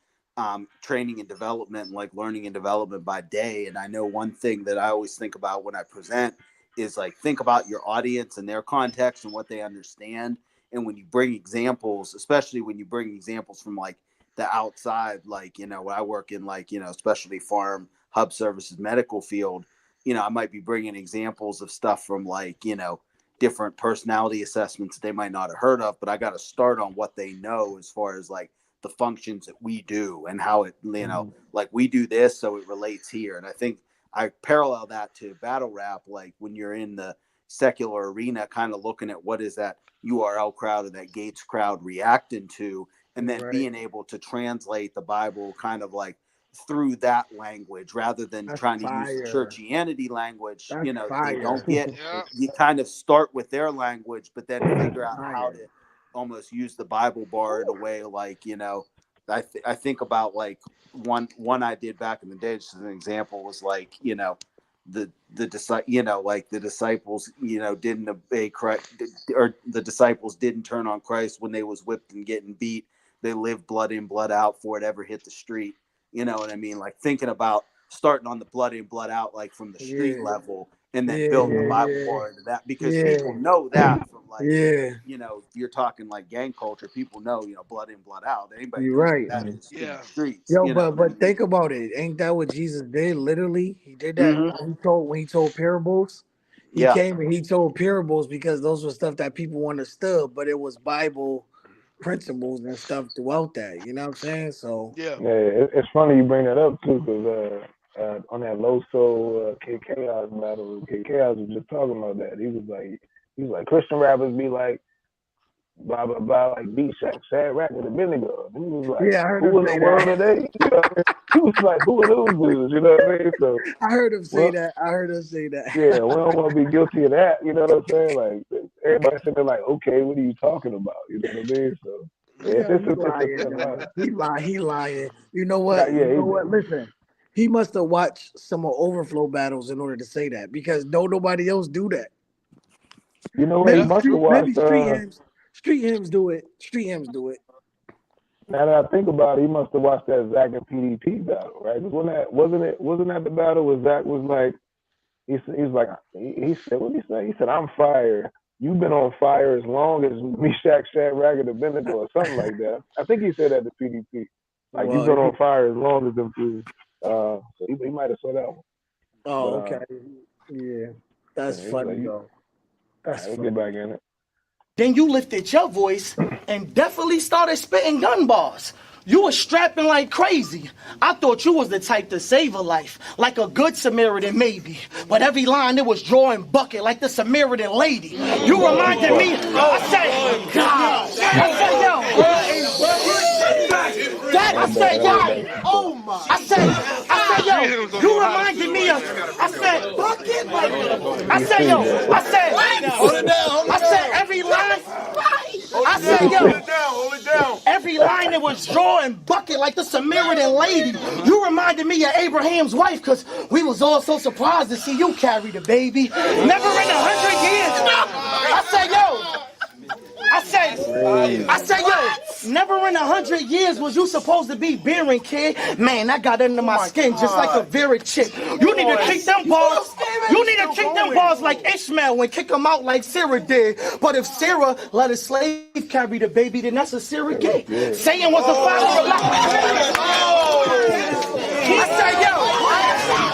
Speaker 4: training and development, and like learning and development by day. And I know one thing that I always think about when I present is like think about your audience and their context and what they understand. And when you bring examples, especially when you bring examples from like the outside, like when I work in like specialty farm, hub services, medical field, I might be bringing examples of stuff from like different personality assessments that they might not have heard of, but I got to start on what they know as far as like the functions that we do and how it,
Speaker 1: Mhm.
Speaker 4: like we do this, so it relates here. And I think I parallel that to battle rap, like when you're in the secular arena, kind of looking at what is that URL crowd or that Gates crowd reacting to, and then
Speaker 2: Right.
Speaker 4: being able to translate the Bible kind of like through that language rather than
Speaker 2: That's
Speaker 4: trying to use the
Speaker 2: fire.
Speaker 4: churchianity language,
Speaker 2: That's
Speaker 4: that they don't
Speaker 2: fire.
Speaker 4: get.
Speaker 3: yep,
Speaker 4: You kind of start with their language, but then figure out how
Speaker 2: Fire.
Speaker 4: to almost use the Bible bar in a way like I think about like one I did back in the day, just as an example, was like the disciples didn't obey Christ, or the disciples didn't turn on Christ when they was whipped and getting beat. They lived blood in blood out before it ever hit the street. You know what I mean? Like thinking about starting on the blood in blood out, like from the street
Speaker 2: Yeah.
Speaker 4: level, and then
Speaker 2: Yeah.
Speaker 4: building the
Speaker 1: Mhm.
Speaker 4: Bible
Speaker 2: Yeah.
Speaker 4: bar into that, because people
Speaker 2: Yeah.
Speaker 4: know that from like
Speaker 2: Yeah.
Speaker 4: if you're talking like gang culture, people know blood in blood out. Anybody
Speaker 2: You're
Speaker 4: knows what
Speaker 2: right.
Speaker 4: that
Speaker 1: Mhm.
Speaker 4: is in the
Speaker 3: yeah,
Speaker 4: streets.
Speaker 2: Yo,
Speaker 4: You know
Speaker 2: but
Speaker 4: what I
Speaker 2: but
Speaker 4: mean?
Speaker 2: think about it. Ain't that what Jesus did? Literally, he did that
Speaker 4: Mm-hmm.
Speaker 2: when he told parables. He
Speaker 4: Yeah.
Speaker 2: came and he told parables because those were stuff that people understood, but it was Bible principles and stuff throughout that. You know what I'm saying? So
Speaker 3: yeah.
Speaker 1: Yeah, it's funny you bring that up too, because on that Low Soul K Chaos battle, K Chaos was just talking about that. He was like Christian rappers be like blah blah blah, like beat sad rap with a vinegar. And he was like,
Speaker 2: yeah, I heard him
Speaker 1: who in the
Speaker 2: say
Speaker 1: world are
Speaker 2: that.
Speaker 1: they? You know what I mean? He was like, who are those dudes? You know what I mean? So,
Speaker 2: I heard him say
Speaker 1: well,
Speaker 2: that. I heard him say
Speaker 1: yeah,
Speaker 2: that.
Speaker 1: we don't want to be guilty of that. You know what I'm saying? Like everybody sitting there like, okay, what are you talking about? You know what I mean? So, yeah,
Speaker 2: Yeah, he
Speaker 1: it's
Speaker 2: lying,
Speaker 1: a lot.
Speaker 2: though. He lying. You know
Speaker 1: Nah,
Speaker 2: what?
Speaker 1: yeah,
Speaker 2: You know what? Listen. He must have watched some of Overflow battles in order to say that because nobody else do that.
Speaker 1: You know what? He
Speaker 2: Maybe
Speaker 1: must have
Speaker 2: street, maybe
Speaker 1: watched.
Speaker 2: street hymns do it. Street hymns do it.
Speaker 1: Now that I think about it, he must have watched that Zach and PDP battle, right? 'Cause wasn't that the battle where Zach was like, he said, what did he say? He said, "I'm fire. You've been on fire as long as Meshach, Shadrach, and Abednego," or something like that. I think he said that to PDP. Like,
Speaker 2: Well,
Speaker 1: you've been on fire as long as them two. So he might have saw that one.
Speaker 2: Oh,
Speaker 1: But,
Speaker 2: okay. Yeah. That's
Speaker 1: yeah,
Speaker 2: funny,
Speaker 1: like,
Speaker 2: though. That's
Speaker 1: I'll
Speaker 2: funny.
Speaker 1: get back in it.
Speaker 8: Then you lifted your voice and definitely started spitting gun bars. You were strapping like crazy. I thought you was the type to save a life, like a good Samaritan maybe. But every line it was drawing bucket like the Samaritan lady. You reminded me, I said, God. I said, yo. That, I said, yo. Oh my. I said, yo. You reminded me of, I said, bucket like, I said, yo.
Speaker 6: Hold it down.
Speaker 8: I said, every line. I said, yo.
Speaker 7: Hold it down.
Speaker 8: Every line it was drawing bucket like the Samaritan lady. You reminded me of Abraham's wife because we was all so surprised to see you carry the baby. Never in 100 years. I said, yo. I said, yo, never in 100 years was you supposed to be bearing, kid. Man, that got under my skin just like a very chick. You need to kick them bars. You need to kick them bars like Ishmael and kick them out like Sarah did. But if Sarah let a slave carry the baby, then that's a Sarah gay. Satan was the father of life. I said, yo.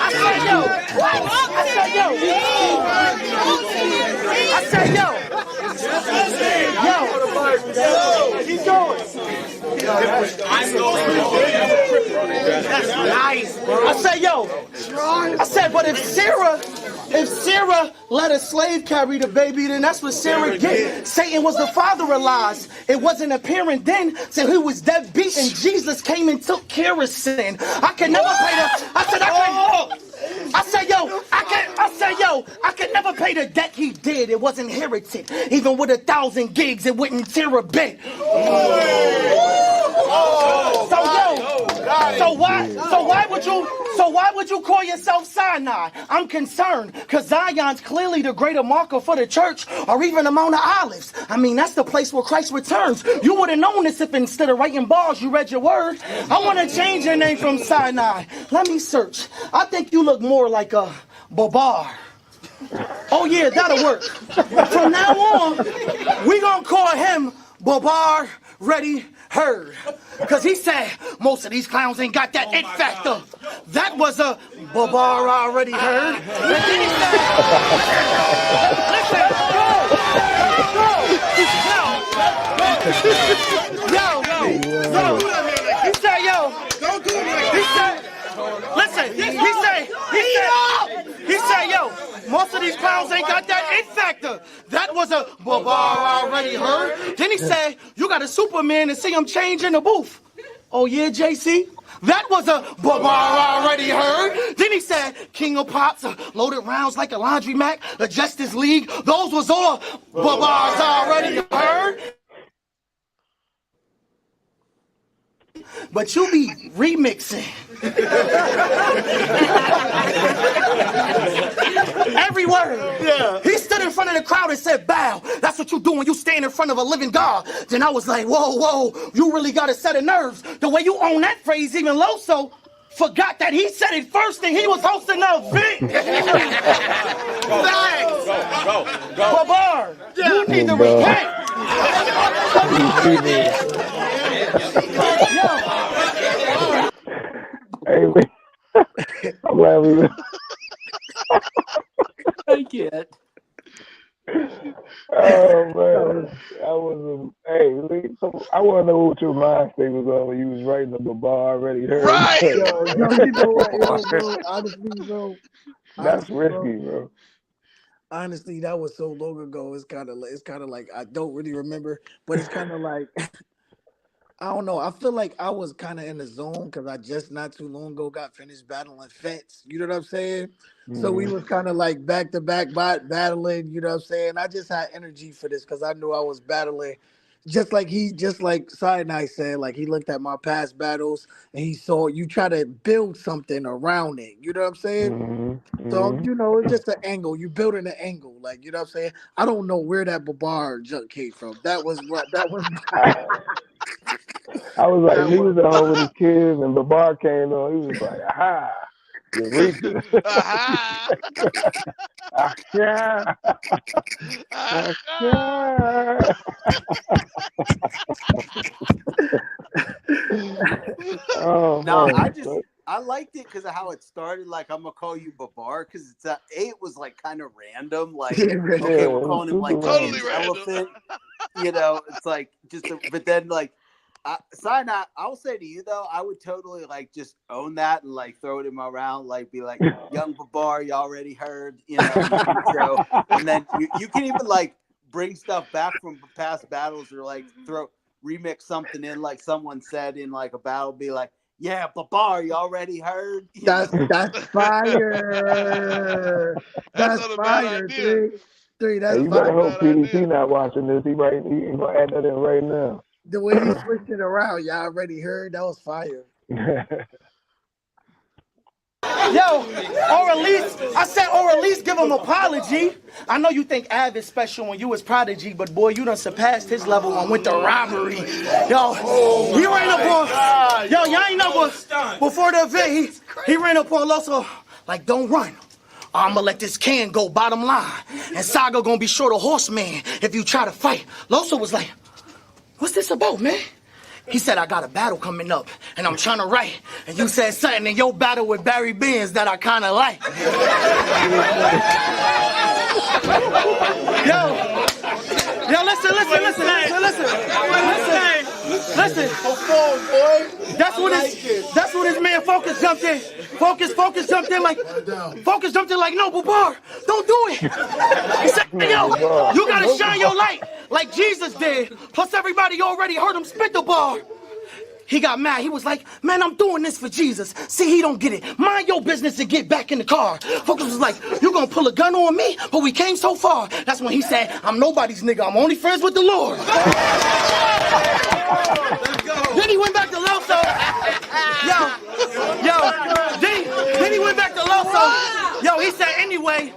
Speaker 8: I said, yo. I said, yo. Yo, keep going. That's nice. I said, yo. I said, but if Sarah let a slave carry the baby, then that's what Sarah did. Satan was the father of lies. It wasn't apparent then, so he was dead beat, and Jesus came and took care of sin. I can never pay the. I could never pay the debt he did. It wasn't inherited. Even with 1,000 gigs, it wouldn't tear a bit. So why would you call yourself Sinai? I'm concerned, because Zion's clearly the greater marker for the church, or even the Mount of Olives. I mean, that's the place where Christ returns. You would have known this if instead of writing bars, you read your word. I want to change your name from Sinai. Let me search. I think you look more like a Babar. Oh yeah, that'll work. From now on, we gonna call him Babar Ready Heard. Because he said, most of these clowns ain't got that it factor. That was a Babar already heard. And then he said, listen, yo. He said, yo. He said, listen, he said, yo, most of these clowns ain't got that it factor. That was a Babar already heard. Then he said, you got a Superman and see him change in the booth. Oh yeah, JC? That was a Babar already heard. Then he said, King of Pops, loaded rounds like a laundromat, the Justice League. Those was all Babars already heard. But you be remixing. Every word. Yeah. He stood in front of the crowd and said, bow. That's what you do when you stand in front of a living God. Then I was like, whoa, you really got a set of nerves. The way you own that phrase, even Loso forgot that he said it first and he was hosting the event. Go. Babar, you need to repent.
Speaker 1: Hey, I'm glad we.
Speaker 9: I can't.
Speaker 1: Oh man, hey, I want to know what your mind state was on when you was writing the Babar already heard.
Speaker 3: Right.
Speaker 2: Yo, you know what, bro, honestly, bro.
Speaker 1: That's risky, bro.
Speaker 2: Honestly, that was so long ago. It's kind of like I don't really remember, but it's kind of like I don't know. I feel like I was kind of in the zone because I just not too long ago got finished battling Fets. You know what I'm saying? So we was kind of like back to back battling. You know what I'm saying? I just had energy for this because I knew I was battling just like Sinai said, like he looked at my past battles and he saw you try to build something around it. You know what I'm saying? So, it's just an angle. You building an angle. Like, you know what I'm saying? I don't know where that Babar junk came from. That was
Speaker 1: I was like,
Speaker 2: that
Speaker 1: he
Speaker 2: was
Speaker 1: was at home with his kids, and Babar came on. He was like, aha, Eureka.
Speaker 3: Aha!
Speaker 1: Yeah.
Speaker 3: Aha!
Speaker 1: Oh
Speaker 4: No,
Speaker 1: man.
Speaker 4: I liked it because of how it started. Like, I'm gonna call you Babar because it was like kind of random. Like,
Speaker 2: Yeah, right.
Speaker 4: okay, we're calling him like the
Speaker 3: Totally
Speaker 4: kid's
Speaker 3: random.
Speaker 4: elephant. It's like but then like, Sinai, I'll say to you though, I would totally like just own that and like throw it in my round, like be like, young Babar, you already heard, intro, and then you can even like bring stuff back from past battles or like remix something in, like someone said in like a battle, be like, yeah, Babar, you already heard.
Speaker 2: That's fire.
Speaker 3: That's
Speaker 2: That's
Speaker 3: not a bad
Speaker 2: fire,
Speaker 3: idea.
Speaker 2: three.
Speaker 1: Hey,
Speaker 2: That's
Speaker 1: you better
Speaker 2: fire.
Speaker 1: hope PDP not watching this. He ain't gonna add that in right now.
Speaker 2: The way he switched it around, y'all already heard. That was fire.
Speaker 8: Yo, or at least give him an apology. I know you think Av is special when you was prodigy, but boy, you done surpassed his level and went to robbery. Yo, he ran up on, y'all ain't know, but before the event, he ran up on Loso, like, don't run. I'ma let this can go bottom line. And Saga gonna be short of horseman if you try to fight. Loso was like, what's this about, man? He said, I got a battle coming up, and I'm trying to write. And you said something in your battle with Barry Benz that I kind of like. Yo, listen. That's what his man Focus jumped in. Focus jumped in like, no, Babar, don't do it. He said, yo, you gotta shine your light like Jesus did. Plus everybody already heard him spit the bar. He got mad. He was like, man, I'm doing this for Jesus. See, he don't get it. Mind your business and get back in the car. Focus was like, you gonna pull a gun on me? But we came so far. That's when he said, I'm nobody's nigga. I'm only friends with the Lord. Then he went back to Loso. Then he went back to Loso. Yo, he said, anyway,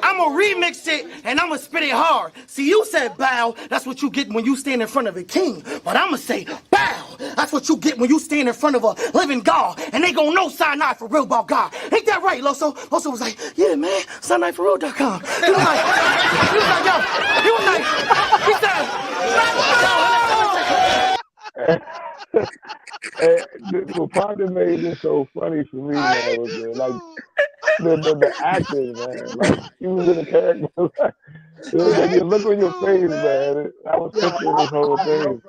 Speaker 8: I'ma remix it and I'ma spit it hard. See, you said bow, that's what you get when you stand in front of a king. But I'ma say bow, that's what you get when you stand in front of a living God. And they gon' know Sinai for real about God. Ain't that right, Loso? Loso was like, yeah, man, SinaiForReal.com. He was like,
Speaker 1: What part that made this so funny for me, man, was like the acting, man. Like, he was in the character. It was like the look on your face, man. I was picturing this whole thing.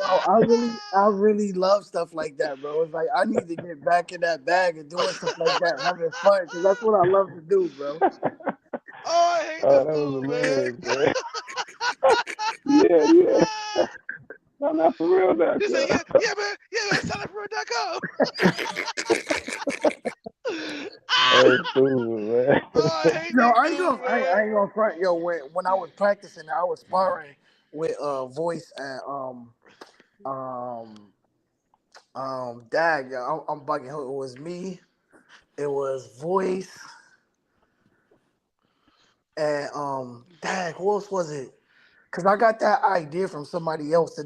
Speaker 2: I really love stuff like that, bro. It's like I need to get back in that bag and doing stuff like that, having fun, because that's what I love to do, bro.
Speaker 3: Oh, I hate
Speaker 1: That
Speaker 3: this
Speaker 1: was
Speaker 3: dude,
Speaker 1: hilarious, man. Yeah. I'm not for real now.
Speaker 3: He said, yeah, man, SinaiForReal.com.
Speaker 1: That's stupid, man.
Speaker 3: Oh, I hate
Speaker 2: No,
Speaker 3: this
Speaker 2: I ain't
Speaker 3: dude,
Speaker 2: gonna front. Yo, when I was practicing, I was sparring with Voice and Dag. I'm bugging. It was me. It was Voice and Dag. Who else was it? Cause I got that idea from somebody else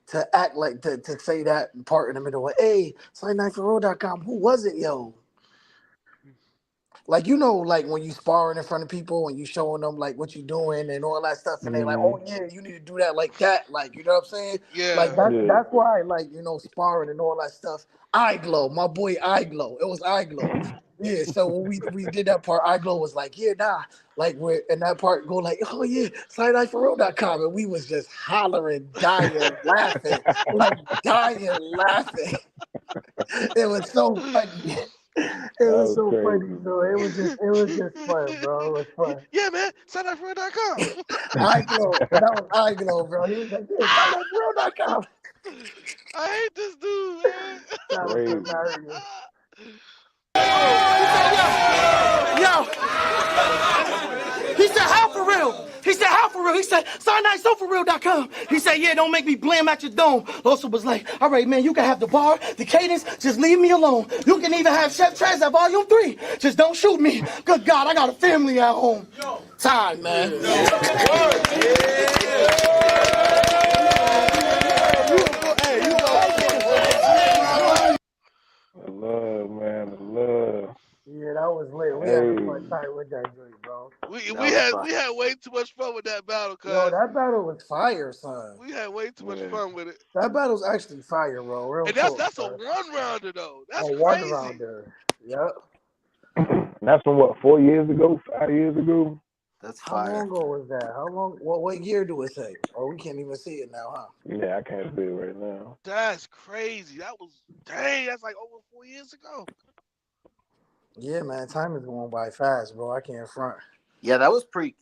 Speaker 2: to act like to say that part in the middle. Like, hey, SinaiForReal.com. Who was it, yo? Like, like when you sparring in front of people and you showing them like what you doing and all that stuff, and they like, oh yeah, you need to do that like that, like, you know what I'm saying?
Speaker 3: Yeah.
Speaker 2: Like that's why, like, sparring and all that stuff. Eye Glow, my boy Eye Glow. It was Eye Glow. Yeah, so when we did that part, Eye Glow was like, yeah, nah. Like we're in that part go like, oh yeah, SinaiForReal.com. And we was just hollering, dying, laughing. It was so funny. It was so
Speaker 1: crazy.
Speaker 2: funny, bro. It was just fun, bro. It was fun.
Speaker 3: Yeah, man, SinaiForReal.com.
Speaker 2: Eye Glow. That was Eye Glow, bro. He was like, yeah, SinaiForReal.com.
Speaker 3: I hate this dude, man.
Speaker 2: That was hilarious.
Speaker 8: yo. He said, how for real? real. He said, SinaiSoForReal.com. He said, yeah, don't make me blam at your dome. Losa was like, all right, man, you can have the bar, the cadence, just leave me alone. You can even have Chef Trez at Volume 3. Just don't shoot me. Good God, I got a family at home. Time, man.
Speaker 1: The love, man, the love.
Speaker 2: Yeah, that was lit. We had a fun time with that joint, bro.
Speaker 3: We had way too much fun with that battle, cuz.
Speaker 2: Yo, that battle was fire, son.
Speaker 3: We had way too much fun with it.
Speaker 2: That battle's actually fire, bro. Real
Speaker 3: And that's a one rounder though. That's crazy.
Speaker 2: One rounder. Yep.
Speaker 1: That's from what, 4 years ago, 5 years ago?
Speaker 4: That's
Speaker 2: How
Speaker 4: fire.
Speaker 2: long ago was that? How long? What year do it say? Oh, we can't even see it now, huh?
Speaker 1: Yeah, I can't see it right now.
Speaker 3: That's crazy. That's like over 4 years ago.
Speaker 2: Yeah, man, time is going by fast, bro. I can't front.
Speaker 4: Yeah, that was because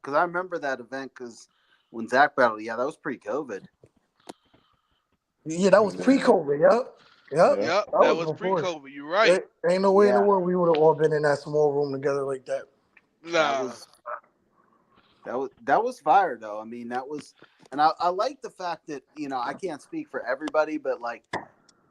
Speaker 4: I remember that event because when Zach battled, that was pre-COVID.
Speaker 2: Yeah, that was pre-COVID. Yep.
Speaker 3: That was pre-COVID. You're right.
Speaker 2: Ain't no way in the world we would have all been in that small room together like that.
Speaker 3: Nah.
Speaker 4: That was fire though. I mean, that was, and I like the fact that I can't speak for everybody, but like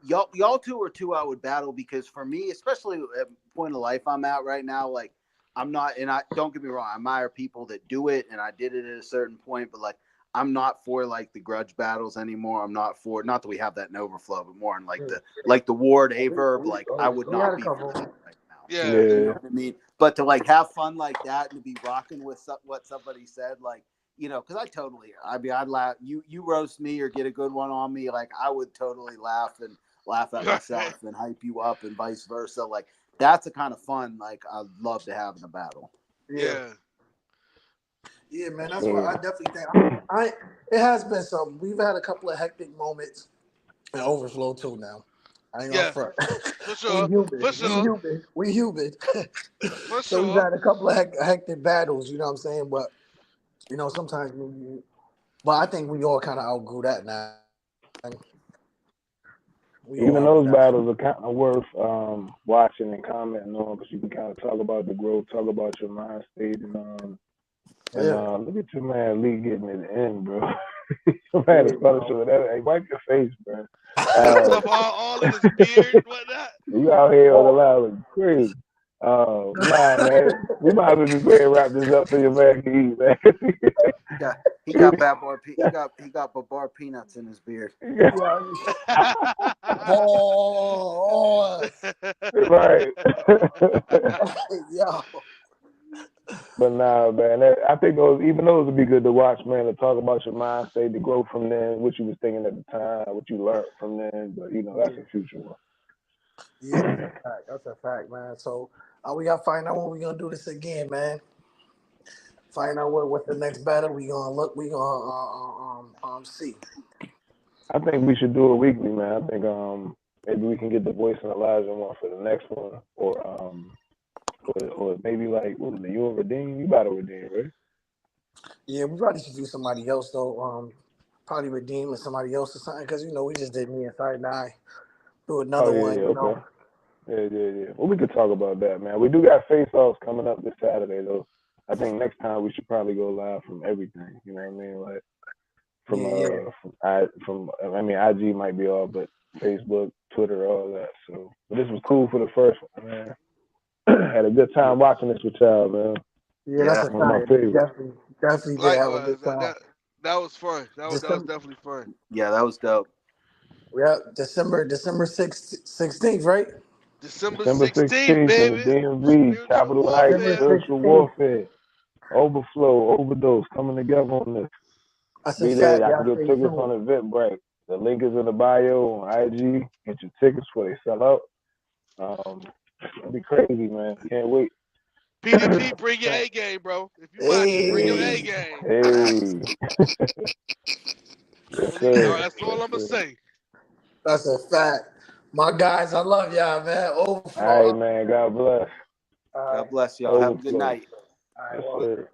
Speaker 4: y'all two are two I would battle because for me, especially at the point of life I'm at right now, like I'm not, and I don't get me wrong, I admire people that do it, and I did it at a certain point, but like I'm not for like the grudge battles anymore. I'm not that we have that in Overflow, but more in like the Ward Averb. Like I would not be for that right now.
Speaker 3: Yeah.
Speaker 4: You know what I mean? But to like have fun like that and to be rocking with what somebody said, like because I'd laugh. You roast me or get a good one on me, like I would totally laugh at myself and hype you up and vice versa. Like that's the kind of fun like I'd love to have in a battle.
Speaker 3: Yeah.
Speaker 2: Yeah, man, that's what I definitely think. It has been something. We've had a couple of hectic moments in Overflow too now. I ain't gonna front.
Speaker 3: For sure.
Speaker 2: We human.
Speaker 3: For
Speaker 2: So we've had a couple of hectic battles, you know what I'm saying? But sometimes but I think we all kind of outgrew that now.
Speaker 1: Even those battles are kind of worth watching and commenting on because you can kind of talk about the growth, talk about your mind state, and look at your man Lee getting it in, bro. Your man is punishing with that. Hey, wipe your face, bro.
Speaker 3: All in his beard and whatnot.
Speaker 1: You out here on the line looking crazy. Nah, man. We might as well just go ahead and wrap this up so your man can eat, man.
Speaker 4: He got bad boy. He got Babar peanuts in his beard.
Speaker 1: Right.
Speaker 2: Yo.
Speaker 1: But nah, man. I think those would be good to watch, man. To talk about your mind state, to grow from then, what you was thinking at the time, what you learned from then. But that's a future one.
Speaker 2: Yeah, that's a fact, man. So we gotta find out when we're gonna do this again, man. Find out what's the next battle we gonna look. We gonna see.
Speaker 1: I think we should do it weekly, man. I think maybe we can get the Voice and Elijah one for the next one, or maybe like what was it? You and Redeem? You battle Redeem, right?
Speaker 2: Yeah, we probably should do somebody else though. Probably Redeem or somebody else or something because we just did me and Sinai. Do another one.
Speaker 1: Okay. Yeah. Well, we could talk about that, man. We do got face-offs coming up this Saturday, though. I think next time we should probably go live from everything. You know what I mean? Like from IG might be off, but Facebook, Twitter, all that. So, but this was cool for the first one, man. Had a good time watching this with y'all, man.
Speaker 2: Yeah, that's
Speaker 1: one of my favorites.
Speaker 2: Definitely did have a good time.
Speaker 3: That was fun. That was definitely fun.
Speaker 4: Yeah, that was dope.
Speaker 2: Yeah, December 16th, right?
Speaker 3: December 16th, baby.
Speaker 1: DMV, Capital Heights, Spiritual Warfare, Overflow, Overdose, coming together on this.
Speaker 2: That's
Speaker 1: Be there. Y'all can get tickets on Eventbrite. The link is in the bio on IG. Get your tickets before they sell out. It'll be crazy, man. Can't wait.
Speaker 3: PDP, bring your A game, bro. If you watch, bring your A game. That's all I'm gonna say.
Speaker 2: That's a fact. My guys, I love y'all, man.
Speaker 1: Overflow. All right, man. God bless.
Speaker 4: God bless y'all. Have a good night.
Speaker 2: All right, well.